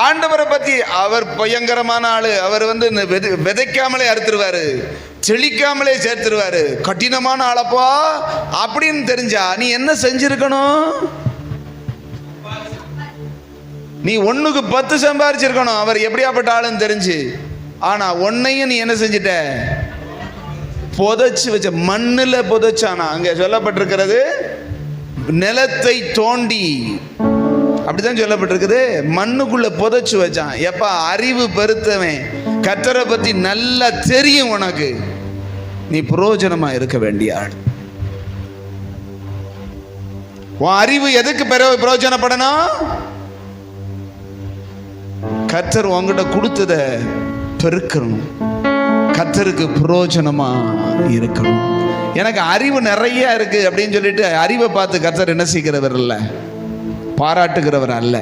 ஆண்டவரை பத்தி அவர் பயங்கரமான ஆளு. அவர் வந்து விதைக்காமலே அறுத்துருவாரு, செழிக்காமலே சேர்த்துருவாரு, கடினமான ஆளப்பா அப்படின்னு தெரிஞ்சா நீ என்ன செஞ்சிருக்கணும்? நீ 1க்கு 10 சம்பாரிச்சிருக்கணும் அவர் எப்படியாப்பட்ட ஆளுன்னு தெரிஞ்சு. ஆனா 1ஐயும் நீ என்ன செஞ்சிட்ட? புதைச்சு வச்ச, மண்ணில் புதைச்சானா. அங்க சொல்லப்பட்டிருக்கிறது நிலத்தை தோண்டி, அப்படிதான் சொல்லப்பட்டிருக்குது, மண்ணுக்குள்ள புதைச்சு வச்சான். எப்பா அறிவு பெருத்தவன், கர்த்தரை பத்தி நல்லா தெரியும் உனக்கு, நீ பிரயோஜனமா இருக்க வேண்டிய ஆள். உன் அறிவு எதுக்கு பிரயோஜனப்படணும்? கர்த்தர் உங்ககிட்ட கொடுத்ததை பெருக்கணும், கர்த்தருக்கு பிரயோஜனமா இருக்கணும். எனக்கு அறிவு நிறைய இருக்கு அப்படின்னு சொல்லிட்டு அறிவை பார்த்து கர்த்தர் என்ன செய்கிறவர் அல்ல, பாராட்டுகிறவர் அல்ல.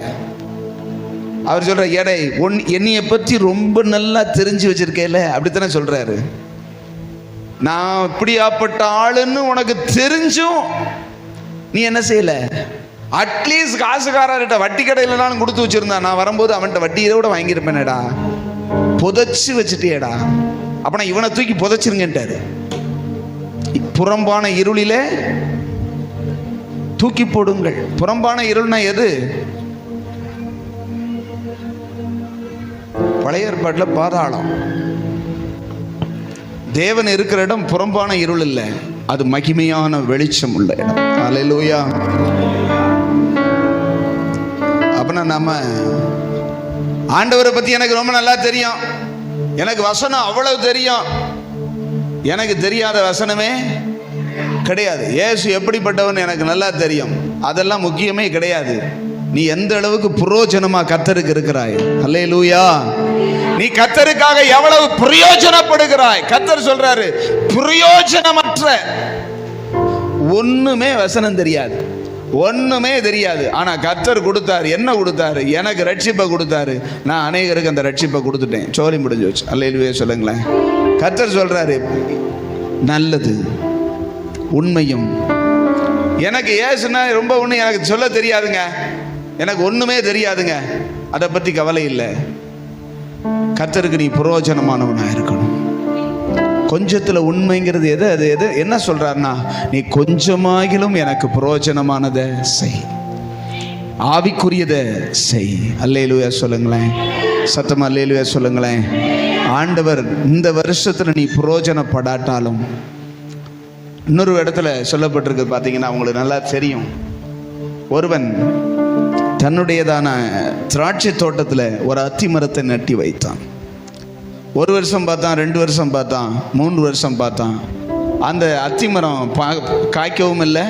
அவர் சொல்ற எடை என்னைய பற்றி ரொம்ப நல்லா தெரிஞ்சு வச்சிருக்கேல, அப்படித்தானே சொல்றாரு. நான் இப்படியாப்பட்ட ஆளுன்னு உனக்கு தெரிஞ்சும் நீ என்ன செய்யல. அட்லீஸ்ட் காசுக்காரர்கிட்ட வட்டி கடையிலனாலும் கொடுத்து வச்சிருந்தா, நான் வரும்போது அவன்கிட்ட வட்டியை கூட வாங்கியிருப்பேனேடா, புதைச்சு வச்சுட்டேடா. அப்ப நான் இவனை தூக்கி புதைச்சிருங்கன்ட்டாரு. புறம்பான இருளிலே தூக்கி போடுங்கள். புறம்பான இருள்னா எது? பழைய ஏற்பாட்டில் பாதாளம். தேவன் இருக்கிற இடம் புறம்பான இருள் இல்லை, அது மகிமையான வெளிச்சம் உள்ள இடம். அல்லேலூயா. அப்படின்னா நம்ம ஆண்டவரை பத்தி எனக்கு ரொம்ப நல்லா தெரியும், எனக்கு வசனம் அவ்வளவு தெரியும், எனக்கு தெரியாத வசனமே கிடையாது. இயேசு எப்படிப்பட்டவன் எனக்கு நல்லா தெரியும், அதெல்லாம் முக்கியமே கிடையாது. நீ எந்த அளவுக்கு பிரயோஜனமா கர்த்தருக்கு இருக்கிறாய். அல்லேலூயா. நீ கர்த்தருக்காக எவ்வளவு பிரயோஜனப்படுகிறாய். கர்த்தர் சொல்றாரு, பிரயோஜனமற்ற ஒண்ணுமே வசனம் தெரியாது, ஒண்ணுமே தெரியாது. ஆனா கர்த்தர் கொடுத்தாரு. என்ன கொடுத்தாரு? எனக்கு ரட்சிப்பை கொடுத்தாரு. நான் அநேகருக்கு அந்த ரட்சிப்பை கொடுத்துட்டேன். சோலி முடிஞ்சு வச்சு. அல்லேலூயா சொல்லுங்களேன். கர்த்தர் சொல்றாரு, நல்லது உண்மையும். எனக்கு ஏசுனா ரொம்ப ஒண்ணு எனக்கு சொல்ல தெரியாதுங்க, எனக்கு ஒண்ணுமே தெரியாதுங்க, அதை பத்தி கவலை இல்லை. கர்த்தருக்கு நீ பிரயோஜனமானவனா இருக்கணும். கொஞ்சத்துல உண்மைங்கிறது எது? அது எது? என்ன சொல்றாருன்னா, நீ கொஞ்சமாகிலும் எனக்கு பிரயோஜனமானதை செய், ஆவிக்குரியதை செய். அல்லேலூயா சொல்லுங்களேன். சத்தமா அல்லேலூயா சொல்லுங்களேன். ஆண்டவர் இந்த வருஷத்துல நீ பிரயோஜனப்படாட்டாலும், இன்னொரு இடத்துல சொல்லப்பட்டிருக்கு பார்த்தீங்கன்னா உங்களுக்கு நல்லா தெரியும். ஒருவன் தன்னுடையதான திராட்சை தோட்டத்தில் ஒரு அத்தி மரத்தை நட்டி வைத்தான். 1 வருஷம் பார்த்தான், 2 வருஷம் பார்த்தான், 3 வருஷம் பார்த்தான். அந்த அத்தி மரம் காய்க்கவும் இல்லை,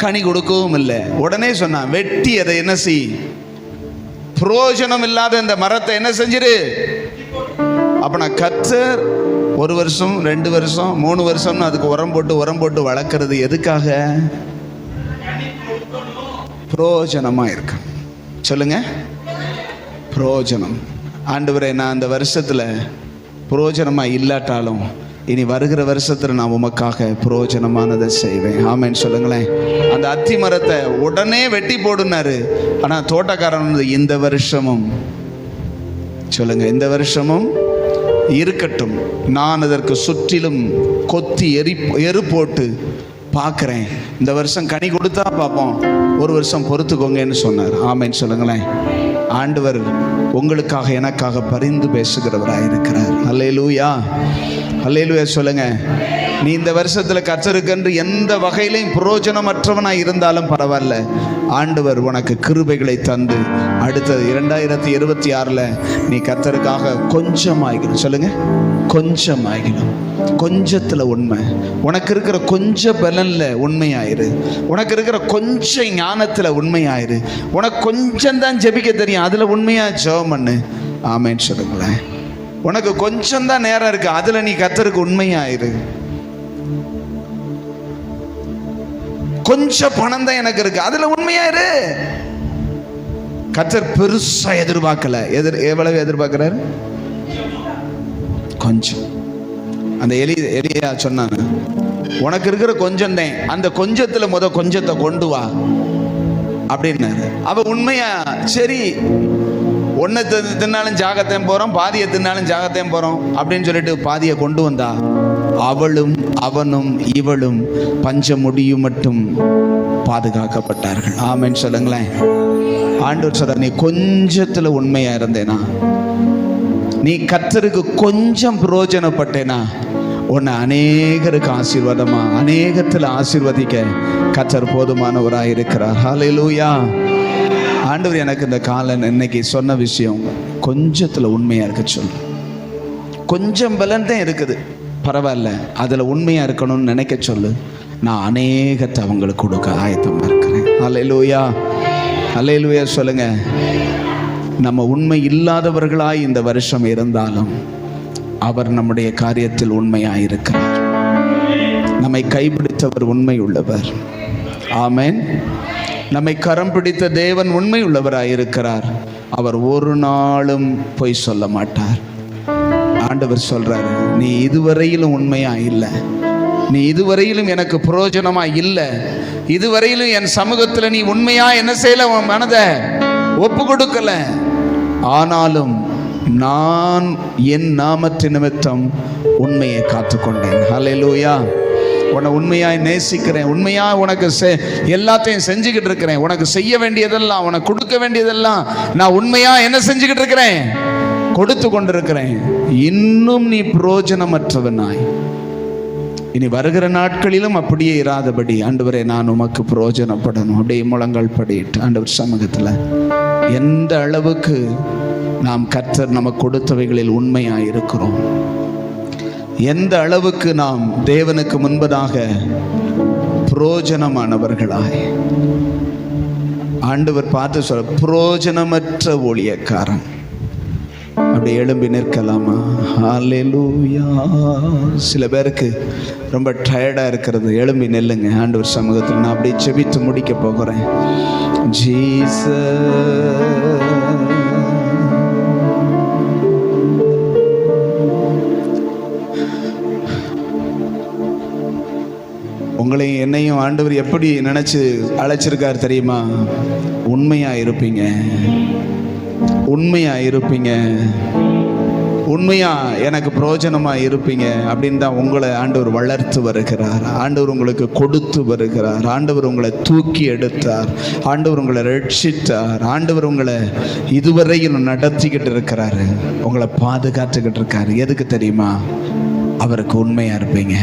கனி கொடுக்கவும் இல்லை. உடனே சொன்னான், வெட்டி அதை என்ன செய், பிரயோஜனம் இல்லாத இந்த மரத்தை என்ன செஞ்சிரு. அப்ப நான் கர்த்தர் 1 வருஷம் 2 வருஷம் 3 வருஷம்னு அதுக்கு உரம் போட்டு வளர்க்கறது எதுக்காக? பிரயோஜனமா இருக்கு. சொல்லுங்க, பிரயோஜனம். ஆண்டவரே, நான் அந்த வருஷத்துல பிரயோஜனமா இல்லாட்டாலும் இனி வருகிற வருஷத்துல நான் உமக்காக பிரயோஜனமானதை செய்வேன். ஆமேன்னு சொல்லுங்களேன். அந்த அத்தி மரத்தை உடனே வெட்டி போடுனாரு. ஆனா தோட்டக்காரன் இந்த வருஷமும், சொல்லுங்க, இந்த வருஷமும் இருக்கட்டும், நான் அதற்கு சுற்றிலும் கொத்தி எரு போட்டு பார்க்குறேன். இந்த வருஷம் கனி கொடுத்தா பார்ப்போம், 1 வருஷம் பொறுத்துக்கோங்கன்னு சொன்னார். ஆமேன்னு சொல்லுங்களேன். ஆண்டவர் உங்களுக்காக எனக்காக பரிந்து பேசுகிறவராக இருக்கிறார். அல்லேலூயா. அல்லேலூயா சொல்லுங்க. நீ இந்த வருஷத்துல கர்த்தருக்கென்று எந்த வகையிலையும் பிரயோஜனமற்றவனாய் இருந்தாலும் பரவாயில்ல, ஆண்டவர் உனக்கு கிருபைகளை தந்து அடுத்தது 2026ல நீ கர்த்தருக்காக கொஞ்சமாகிடும். சொல்லுங்க, கொஞ்சமாகிடும். கொஞ்சத்துல உண்மை. உனக்கு இருக்கிற கொஞ்ச பலன்ல உண்மையாயிரு. உனக்கு இருக்கிற கொஞ்சம் ஞானத்துல உண்மையாயிரு. உனக்கு கொஞ்சம் தான் ஜெபிக்க தெரியும், அதுல உண்மையா ஜெபம் பண்ணு. ஆமேன்னு சொல்லுங்களேன். உனக்கு கொஞ்சம் தான் நேரம் இருக்கு, அதுல நீ கர்த்தருக்கு உண்மையாயிரு. கொஞ்சம் பணம் தான் எனக்கு இருக்கு, அதுல உண்மையாயிரு. கர்த்தர் பெருசா எதிர்பார்க்கல. எவ்வளவு எதிர்பார்க்கிறாரு? கொஞ்சம். அந்த எலியா சொன்னாங்க, உனக்கு இருக்கிற கொஞ்சம் தான், அந்த கொஞ்சத்துல கொஞ்சத்தை கொண்டு வா அப்படின்னாரு. அவ உண்மையா, சரி ஒன்றை தின்னாலும் ஜாகத்தையும் போறோம், பாதியை தின்னாலும் ஜாகத்தையும் போறோம் அப்படின்னு சொல்லிட்டு பாதியை கொண்டு வந்தா, அவளும் அவனும் இவளும் பஞ்ச முடியும் மட்டும் பாதுகாக்கப்பட்டார்கள். ஆமென் சொல்லுங்களேன். ஆண்டவர் சொல்ற, நீ கொஞ்சத்துல உண்மையா இருந்தேனா, நீ கர்த்தருக்கு கொஞ்சம் பிரயோஜனப்பட்டேனா, உன்னை அநேகருக்கு ஆசீர்வாதமா அநேகத்தில் ஆசீர்வதிக்க கர்த்தர் போதுமானவராக இருக்கிறார். ஹல்லேலூயா. ஆண்டவர் எனக்கு இந்த காலம் இன்னைக்கு சொன்ன விஷயம், கொஞ்சத்துல உண்மையா இருக்க சொல்லு. கொஞ்சம் பலன் தான் இருக்குது, பரவாயில்ல, அதுல உண்மையா இருக்கணும்னு நினைக்க சொல்லு. நான் அநேகத்தை அவங்களுக்கு கொடுக்க ஆயத்தமா இருக்கிறேன். ஹல்லேலூயா. ஹல்லேலூயா சொல்லுங்க. நம்ம உண்மை இல்லாதவர்களாய் இந்த வருஷம் இருந்தாலும் அவர் நம்முடைய காரியத்தில் உண்மையாயிருக்கிறார். நம்மை கைப்பிடித்தவர் உண்மை உள்ளவர். ஆமென். நம்மை கரம் பிடித்த தேவன் உண்மை உள்ளவராயிருக்கிறார். அவர் ஒரு நாளும் பொய் சொல்ல மாட்டார். ஆண்டவர் சொல்றாரு, நீ இதுவரையிலும் உண்மையா இல்லை, நீ இதுவரையிலும் எனக்கு பிரயோஜனமா இல்லை, இதுவரையிலும் என் சமூகத்தில் நீ உண்மையா என்ன செய்யல, உன் மனதை ஒப்பு கொடுக்கல, ஆனாலும் நான் என் நாமத்தின் நிமித்தம் உண்மையை காத்துக்கொண்டேன். ஹல்லேலூயா. உன்னை உண்மையாய் நேசிக்கிறேன், உண்மையா உனக்கு எல்லாத்தையும் செஞ்சுக்கிட்டு இருக்கிறேன், உனக்கு செய்ய வேண்டியதெல்லாம், உனக்கு கொடுக்க வேண்டியதெல்லாம் நான் உண்மையா என்ன செஞ்சுக்கிட்டு இருக்கிறேன், கொடுத்து கொண்டிருக்கிறேன். இன்னும் நீ பிரயோஜனமற்றவனாய் இனி வருகிற நாட்களிலும் அப்படியே இராதபடி ஆண்டவரே நான் உமக்கு பிரயோஜனப்படணும். அப்படியே முழங்கால் படிட்டு ஆண்டவர் சமூகத்தில் எந்த அளவுக்கு நாம் கர்த்தர் நமக்கு கொடுத்தவைகளில் உண்மையாக இருக்கிறோம், எந்த அளவுக்கு நாம் தேவனுக்கு முன்பதாக பிரயோஜனமானவர்களாய், ஆண்டவர் பார்த்து சொல்ற பிரயோஜனமற்ற ஊழியக்காரன். அப்படி எழும்பி நிற்கலாமா? ஹல்லேலூயா. சில பேருக்கு ரொம்ப டயர்டாக இருக்கிறது, எழும்பி நெல்லுங்க ஆண்டவர் சமூகத்தில். நான் அப்படியே செபித்து முடிக்க போகிறேன். ஜீசஸ், உங்களையும் என்னையும் ஆண்டவர் எப்படி நினைச்சு அழைச்சிருக்கார் தெரியுமா? உண்மையா இருப்பீங்க, உண்மையா இருப்பீங்க, உண்மையா எனக்கு பிரயோஜனமா இருப்பீங்க அப்படின்னு தான் உங்களை ஆண்டவர் வளர்த்து வருகிறார். ஆண்டவர் உங்களுக்கு கொடுத்து வருகிறார். ஆண்டவர் உங்களை தூக்கி எடுத்தார். ஆண்டவர் உங்களை ரட்சித்தார். ஆண்டவர் உங்களை இதுவரையில் நடத்திக்கிட்டு இருக்கிறாரு, உங்களை பாதுகாத்துக்கிட்டு இருக்காரு. எதுக்கு தெரியுமா? அவருக்கு உண்மையா இருப்பீங்க,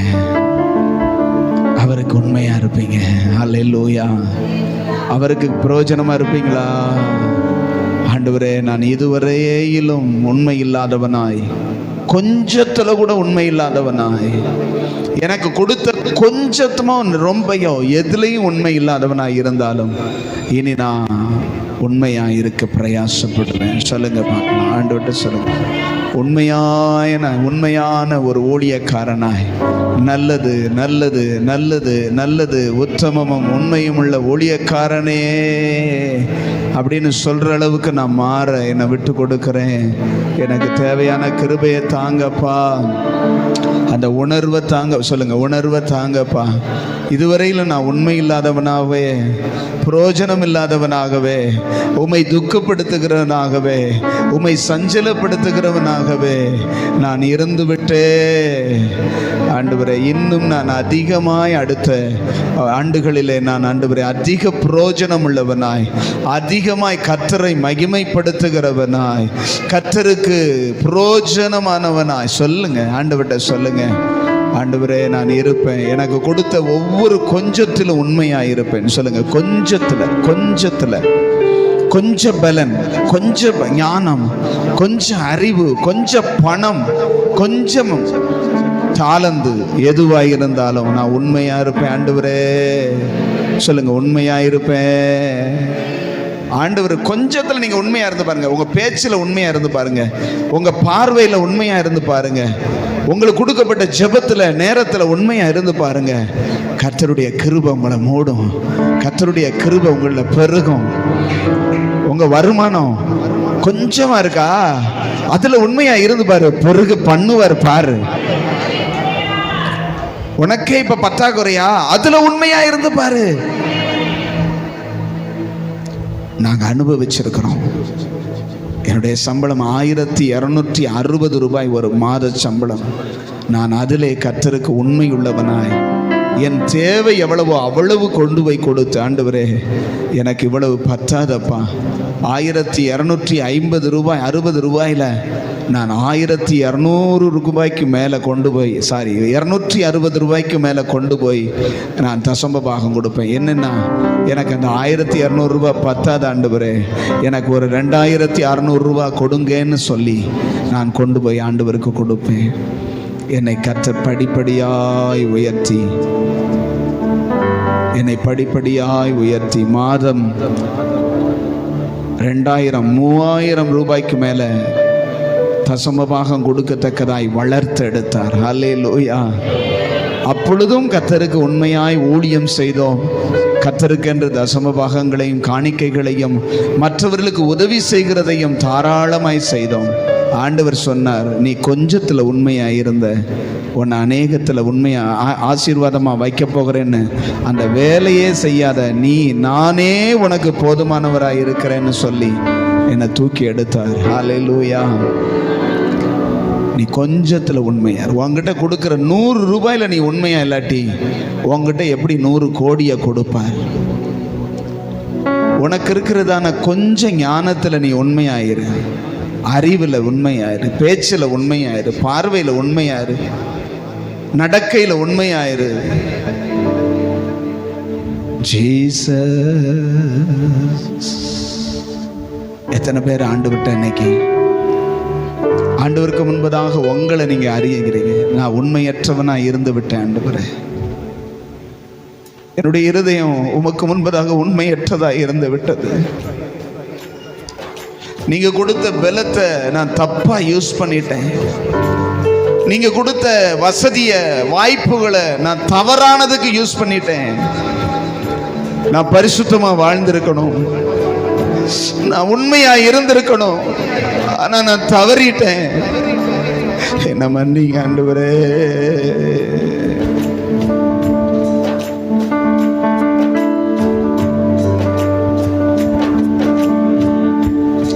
அவருக்கு உண்மையா இருப்பீங்க. ஹல்லேலூயா. அவருக்கு பிரயோஜனமா இருப்பீங்களா? ஆண்டவரே, நான் இதுவரையிலும் உண்மை இல்லாதவனாய், கொஞ்சத்துல கூட உண்மை இல்லாதவனாய், எனக்கு கொடுத்த கொஞ்சத்துமோ ரொம்பயோ எதுலையும் உண்மை இல்லாதவனாய் இருந்தாலும் இனி நான் உண்மையா இருக்க பிரயாசப்படுவேன். சொல்லுங்க பார்க்கலாம், ஆண்டவர்கிட்ட சொல்லுங்க. உண்மையான ஒரு ஊழியக்காரனாய், நல்லது நல்லது நல்லது நல்லது உத்தமமும் உண்மையும் உள்ள ஊழியக்காரனே அப்படின்னு சொல்ற அளவுக்கு நான் மாற என்னை விட்டு கொடுக்கிறேன். எனக்கு தேவையான கிருபையை தாங்கப்பா, அந்த உணர்வை தாங்க. சொல்லுங்க, உணர்வை தாங்கப்பா. இதுவரையில் நான் உண்மை இல்லாதவனாகவே, பிரயோஜனம் இல்லாதவனாகவே, உம்மை துக்கப்படுத்துகிறவனாகவே, உம்மை சஞ்சலப்படுத்துகிறவனாகவே நான் இருந்து விட்டே. ஆண்டவரே, இன்னும் நான் அதிகமாய் அடுத்த ஆண்டுகளிலே நான் ஆண்டவரே அதிக பிரயோஜனம் உள்ளவனாய், அதிகமாய் கர்த்தரை மகிமைப்படுத்துகிறவனாய், கர்த்தருக்கு பிரயோஜனமானவனாய். சொல்லுங்க, ஆண்டவர்கிட்ட சொல்லுங்க. ஆண்டவரே, நான் இருப்பேன், எனக்கு கொடுத்த ஒவ்வொரு கொஞ்சத்திலும் உண்மையாக இருப்பேன். சொல்லுங்க, கொஞ்சத்தில் கொஞ்சம் பலன், கொஞ்சம் ஞானம், கொஞ்சம் அறிவு, கொஞ்சம் பணம், கொஞ்சம் தாளந்து எதுவாக இருந்தாலும் நான் உண்மையா இருப்பேன். ஆண்டவரே சொல்லுங்க, உண்மையா இருப்பேன். ஆண்டவர் கொஞ்சத்துல நீங்க உண்மையா இருந்து பாருங்க, உங்க பேச்சுல உண்மையா இருந்து பாருங்க, உங்க பார்வையில உண்மையா இருந்து பாருங்க, உங்களுக்கு கொடுக்கப்பட்ட ஜெபத்துல நேரத்துல உண்மையா இருந்து பாருங்க. கர்த்தருடைய கிருபை உங்களை மூடும், கர்த்தருடைய கிருபை உங்களை பெருகும். உங்க வருமானம் கொஞ்சமா இருக்கா, அதுல உண்மையா இருந்து பாரு, பெருகு பண்ணுவார் பாரு. உனக்கே இப்ப பற்றாக்குறையா, அதுல உண்மையா இருந்து பாரு. நாங்க அனுபவிச்சிருக்கிறோம். என்னுடைய சம்பளம் 1260 ரூபாய் ஒரு மாத சம்பளம். நான் அதிலே கர்த்தருக்கு உண்மை உள்ளவனாய், என் தேவை எவ்வளவோ அவ்வளவு கொண்டு போய் கொடுத்து, ஆண்டவரே எனக்கு இவ்வளவு பத்தாதப்பா, 1250 ரூபாய் 60 ரூபாயில நான் 1200 ரூபாய்க்கு மேலே கொண்டு போய், 260 ரூபாய்க்கு மேலே கொண்டு போய் நான் தசம பாகம் கொடுப்பேன். என்னென்னா, எனக்கு அந்த 1200 ரூபாய் பத்தாத ஆண்டவரே, எனக்கு ஒரு 2600 ரூபாய் கொடுங்கன்னு சொல்லி நான் கொண்டு போய் ஆண்டவருக்கு கொடுப்பேன். என்னை கர்த்தர் படிப்படியாய் உயர்த்தி மாதம் 2000 3000 ரூபாய்க்கு மேலே தசமபாகம் கொடுக்கத்தக்கதாய் வளர்த்தெடுத்தார். ஹல்லேலூயா. அப்பொழுதும் கர்த்தருக்கு உண்மையாய் ஊழியம் செய்தோம். கர்த்தருக்கென்று தசமபாகங்களையும் காணிக்கைகளையும் மற்றவர்களுக்கு உதவி செய்கிறதையும் தாராளமாய் செய்தோம். ஆண்டவர் சொன்னார், நீ கொஞ்சத்தில் உண்மையாக இருந்த உன்னை அநேகத்தில் உண்மையாக ஆசீர்வாதமாக வைக்க போகிறேன்னு அந்த வேலையே செய்யாத நீ நானே உனக்கு போதுமானவராக இருக்கிறேன்னு சொல்லி என்னை தூக்கி எடுத்தார். ஹல்லேலூயா. நீ கொஞ்சத்தில் உண்மையார். உங்ககிட்ட கொடுக்குற 100 ரூபாயில் நீ உண்மையா இல்லாட்டி உங்ககிட்ட எப்படி 100 கோடியை கொடுப்பார்? உனக்கு இருக்கிறதான கொஞ்சம் ஞானத்தில் நீ உண்மையாயிரு, அறிவில் உண்மையாயிரு, பேச்சில் உண்மையாயிரு, பார்வையில் உண்மையாயிரு, நடக்கையில் உண்மையாயிரு. ஜீசஸ். எத்தனை பேர் ஆண்டு விட்ட இன்னைக்கு ஆண்டவருக்கு முன்பதாக உங்களை நீங்க அறியுகிறீங்க, நான் உண்மையற்றவனா இருந்து விட்டேன் ஆண்டவரே, என்னுடைய இருதயம் உமக்கு முன்பதாக உண்மையற்றதா இருந்து விட்டது, நீங்க கொடுத்த பலத்தை நான் தப்பா யூஸ் பண்ணிட்டேன், நீங்க கொடுத்த வசதிய வாய்ப்புகளை நான் தவறானதுக்கு யூஸ் பண்ணிட்டேன், நான் பரிசுத்தமா வாழ்ந்திருக்கணும், நான் உண்மையா இருந்திருக்கணும், ஆனா நான் தவறிட்டேன், என்ன மன்னிங்க ஆண்டவரே.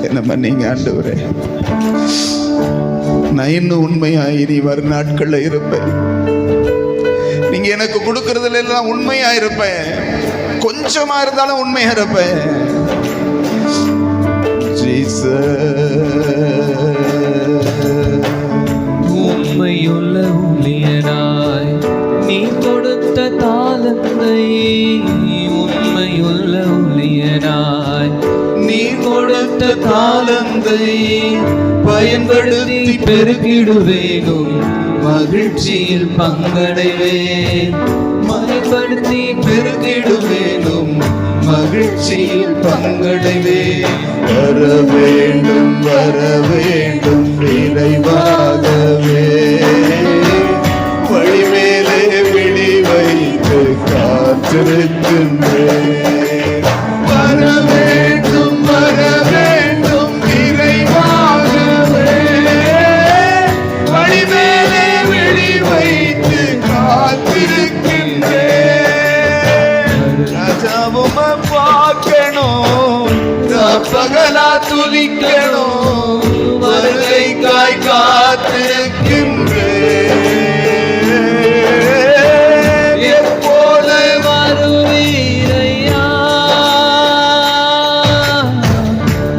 என்ன மன்னிங்க ஆண்டவரே. நான் இன்னும் உண்மையாய் நீ வரும் நாட்கள்ல இருப்பேன். நீங்க எனக்கு கொடுக்கறதுல எல்லாம் உண்மையா இருப்பேன், கொஞ்சமா இருந்தாலும் உண்மையா இருப்பேன். உண்மையுள்ள ஊழியனாய் நீ கொடுத்த தாளந்தை, உண்மையுள்ள ஊழியனாய் நீ கொடுத்த தாளந்தை பயன்படுத்தி பெருகிடுவேனும், மகிழ்ச்சியில் பங்கடைவேன், பயன்படுத்தி பெருகிடுவேனும், மகிழ்ச்சியில் பங்கடைவேன். வர வேண்டும் வர வேண்டும் நிறைவாகவே, வழிமேலே விழி வைத்து காத்திருக்கின்றேன். வர வேண்டும் நிறைவாகவே, வழிமேலே விழி வைத்து காத்திருக்கின்றேன். ராஜாவும் பார்க்கணும், பகலா துதிக்கணும், வருகைக்காய் காத்திருக்கின்றேன். எப்போது வருவீரையா?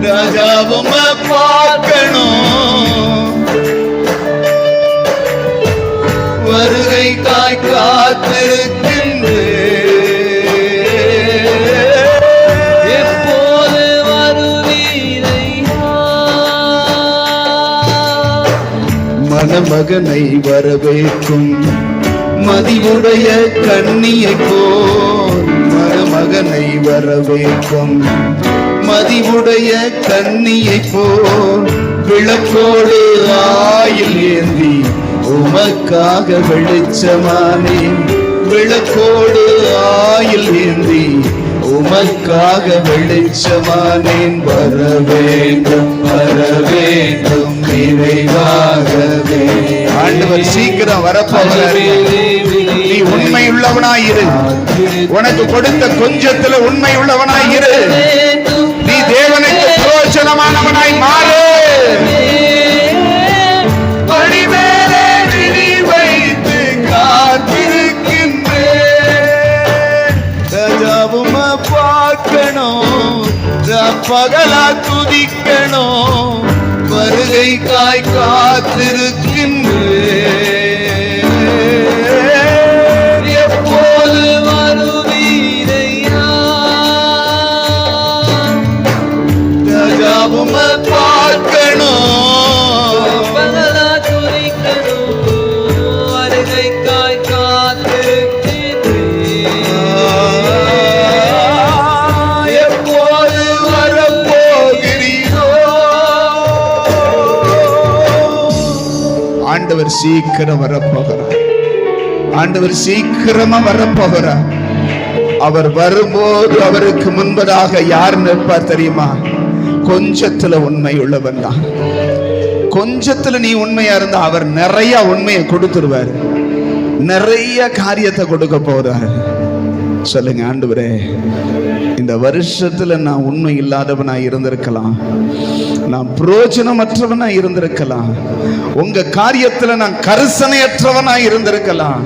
ராஜாவும் பார்க்கணும், வருகைக்காய் காத்திருக்கின்றேன். மணமகனை வரவேற்கும் மதிவுடைய கன்னியை போல், மணமகனை வரவேற்கும் மதிவுடைய கன்னியை போல், விளக்கோடு ஆயில் ஏந்தி உமக்காக வெளிச்சமானேன், விளக்கோடு ஆயில் ஏந்தி உமக்காக வெளிச்சமானேன். வர வேண்டும் நிறைவாகவே. ஆண்டவர் சீக்கிரம் வரப்போகிறார். நீ உண்மை உள்ளவனாயிரு, உனக்கு கொடுத்த கொஞ்சத்துல உண்மை உள்ளவனாயிரு, நீ தேவனுக்கு பிரயோஜனமானவனாய் மாறு. வழிமேலே விழி வைத்து காத்திருக்கின்றேன். ராஜாவும் பார்க்கணும், பகலா துதிக்கணும், வருகைக்காய் காத்திருக்கின்றேன். எப்போது வருவீரையா? ராஜாவும் பார்க்கணும், பகலா துதிக்கணும், வருகைக்காய் காத்திருக்கின்றேன். எப்போது வரப்போகிறீர்? ஆண்டவர் சீக்கிரம் வரப்போகிறார். ஆண்டவர் சீக்கிரமா வரப்போகிறார். அவர் வரும்போது அவருக்கு முன்பதாக யார் நிற்பார் தெரியுமா? கொஞ்சத்துல உண்மை உள்ளவன் தான். கொஞ்சத்துல நீ உண்மையா இருந்தா அவர் நிறைய உண்மையை கொடுத்துருவாரு, நிறைய காரியத்தை கொடுக்க போறாரு. சொல்லுங்க, ஆண்டவரே, இந்த வருஷத்துல நான் உண்மை இல்லாதவனா இருந்திருக்கலாம், நான் பிரயோஜனமற்றவனா இருந்திருக்கலாம், உங்க காரியத்துல நான் கரிசனையற்றவனா இருந்திருக்கலாம்,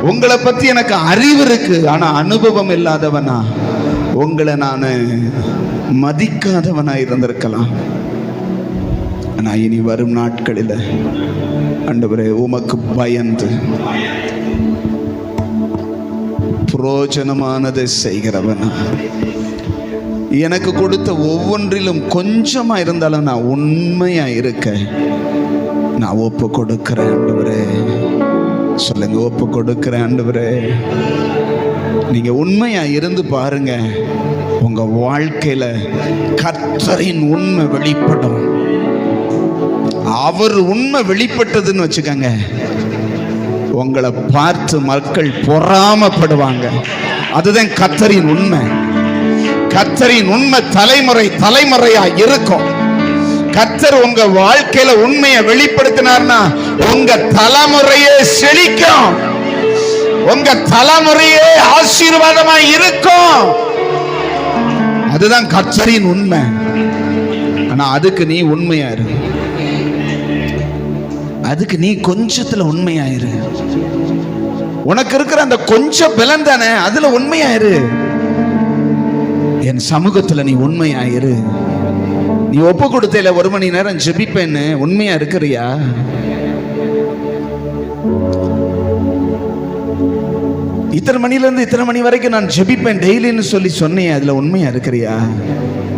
உங்களை பத்தி எனக்கு அறிவு இருக்கு ஆனா அனுபவம் இல்லாதவனா, உங்களை நான் மதிக்காதவனா இருந்திருக்கலாம். ஆனா இனி வரும் நாட்களில் ஆண்டவரே உமக்கு பயந்து பிரயோஜனமானதை செய்கிறவனா, எனக்கு கொடுத்த ஒவ்வொன்றிலும் கொஞ்சமா இருந்தாலும் நான் உண்மையா இருக்க நான் ஒப்பு கொடுக்கிறேன் ஆண்டவரே. சொல்லுங்க, ஒப்பு கொடுக்கிறேன் ஆண்டவரே. நீங்க உண்மையா இருந்து பாருங்க, உங்க வாழ்க்கையில கர்த்தரின் உண்மை வெளிப்படும். அவர் உண்மை வெளிப்பட்டதுன்னு வச்சுக்கோங்க, உங்களை பார்த்து மக்கள் பொறாமப்படுவாங்க. அதுதான் கர்த்தரின் உண்மை. கர்த்தரின் உண்மை தலைமுறை தலைமுறையா இருக்கும். கர்த்தர் உங்க வாழ்க்கையில உண்மையை வெளிப்படுத்தினார்னா உங்க தலைமுறையே செழிக்கும், உங்க தலைமுறையே ஆசீர்வாதமா இருக்கும். அதுதான் கர்த்தரின் உண்மை. ஆனா அதுக்கு நீ உண்மையாரு, அதுக்கு நீ கொஞ்சத்துல உண்மையாயிரு. உனக்கு இருக்கிற அந்த கொஞ்சம் பலன் தானே, அதுல உண்மையாயிரு. என் சமூகத்துல நீ உண்மையாயிரு. நீ ஒப்பு கொடுத்தல 1 மணி நேரம் ஜெபிப்பேன்னு உண்மையா இருக்கிறியா? இத்தனை மணில இருந்து இத்தனை மணி வரைக்கும் நான் ஜெபிப்பேன் டெய்லின்னு சொல்லி சொன்னேன், அதுல உண்மையா இருக்கிறியா?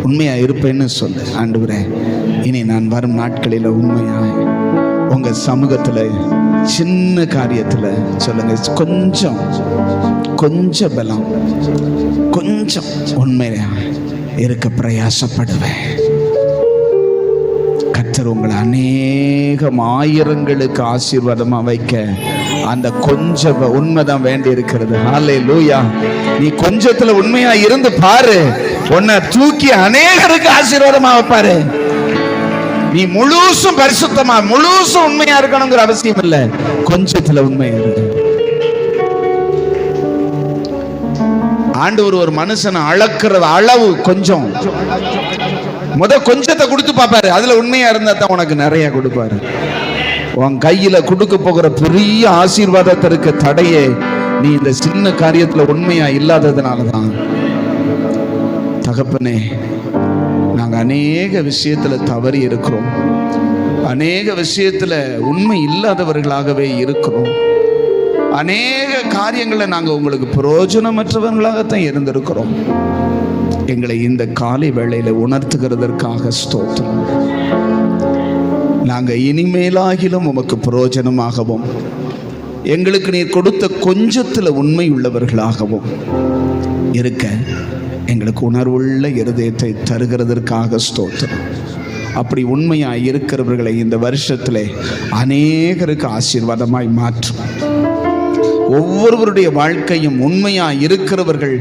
உண்மையா இருப்பேன்னு சொல்லு. ஆண்டவரே, இனி நான் வரும் நாட்களில உண்மையா உங்க சமூகத்துல சின்ன காரியத்துல சொல்லுங்க, கொஞ்சம் பலம், கொஞ்சம் உண்மையா இருக்க பிரயாசப்படுவேன். கர்த்தர் உங்களை அநேகம் ஆயிரங்களுக்கு ஆசீர்வாதமா வைக்க அந்த கொஞ்சம் உண்மைதான் வேண்டி இருக்கிறது. ஹல்லேலூயா. நீ கொஞ்சத்துல உண்மையா இருந்து பாரு, உன்னை தூக்கி அநேகருக்கு ஆசீர்வாதமா வைப்பாரு. நீ முழுசும் பரிசுத்தமா முழுசும் உண்மையா இருக்கணுங்கிற அவசியம் இல்ல, கொஞ்சத்துல உண்மையா இருக்கு. ஆண்டவர் ஒரு மனுஷனை அளக்குற அளவு கொஞ்சம், கொஞ்சத்தை கொடுத்து பாப்பாரு, அதுல உண்மையா இருந்தா தான் உனக்கு நிறைய கொடுப்பாரு. உன் கையில கொடுக்க போகிற பெரிய ஆசீர்வாதத்திற்கு தடையே நீ இந்த சின்ன காரியத்துல உண்மையா இல்லாததுனாலதான். தகப்பனே, நாங்க அநேக விஷயத்துல தவறி இருக்கிறோம், அநேக விஷயத்துல உண்மை இல்லாதவர்களாகவே இருக்கிறோம், அநேக காரியங்களை நாங்க உங்களுக்கு பிரயோஜனமற்றவர்களாகத்தான் இருந்திருக்கிறோம். எங்களை இந்த காலை வேளையில உணர்த்துகிறதற்காக ஸ்தோத்திரம். நாங்க இனிமேலாகிலும் உமக்கு பிரயோஜனமாகவும் எங்களுக்கு நீர் கொடுத்த கொஞ்சத்துல உண்மை உள்ளவர்களாகவும் இருக்க எங்களுக்கு உணர்வுள்ள இருதயத்தை தருகிறதற்காக ஸ்தோத்திரம். அப்படி உண்மையாய் இருக்கிறவர்களை இந்த வருஷத்திலே அநேகருக்கு ஆசீர்வாதமாய் மாற்றும். ஒவ்வொருவருடைய வாழ்க்கையும் உண்மையா இருக்கிறவர்கள்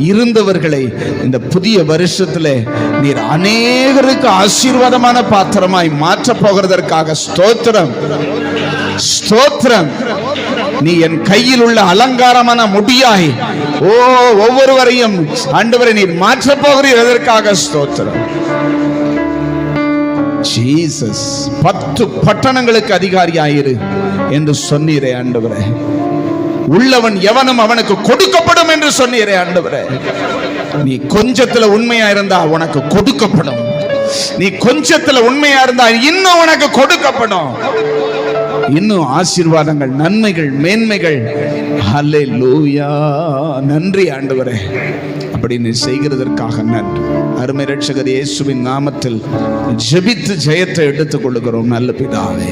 இருந்தவர்களை இந்த புதிய வருஷத்திலே நீர் அநேகருக்கு ஆசீர்வாதமான பாத்திரமாய் மாற்ற போகிறதற்காக ஸ்தோத்திரம், ஸ்தோத்திரம். நீ என் கையில் உள்ள அலங்காரமான முடியாய் ஒவ்வொருவரையும் ஆண்டவரை நீர் மாற்ற போகிறீர், எதற்காக ஸ்தோத்திரம். ஜீசஸ் 10 பட்டணங்களுக்கு அதிகாரியாயிரு என்று சொன்னீரே ஆண்டவரே. உள்ளவன் எவனும் அவனுக்கு கொடுக்கப்படும் என்று சொன்னீரே ஆண்டவரே. நீ கொஞ்சத்துல உண்மையா இருந்தா உனக்கு கொடுக்கப்படும், நீ கொஞ்சத்துல உண்மையா இருந்தா இன்னும் உனக்கு கொடுக்கப்படும், இன்னும் ஆசீர்வாதங்கள், நன்மைகள், மேன்மைகள். ஹல்லேலூயா. நன்றி ஆண்டவரே, அப்படி நீ செய்கிறதற்காக நன்றி. அருமை இரட்சகர் இயேசுவின் நாமத்தில் ஜெபித்து ஜெயத்தை எடுத்துக் கொள்கிறோம் நல்ல பிதாவே.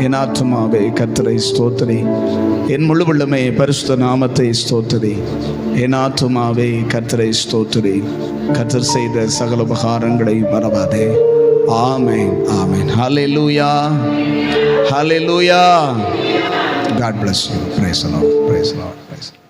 என் ஆத்துமாவே கர்த்தரை ஸ்தோத்திரி, என் முழு உள்ளமே பரிசுத்த நாமத்தை ஸ்தோத்திரி. என் ஆத்துமாவே கர்த்தரை ஸ்தோத்திரி, கர்த்தர் செய்த சகல உபகாரங்களை மறவாதே. ஆமென், ஆமென். ஹல்லேலூயா, ஹல்லேலூயா. God bless you. Praise the Lord. Praise the Lord. Praise the Lord.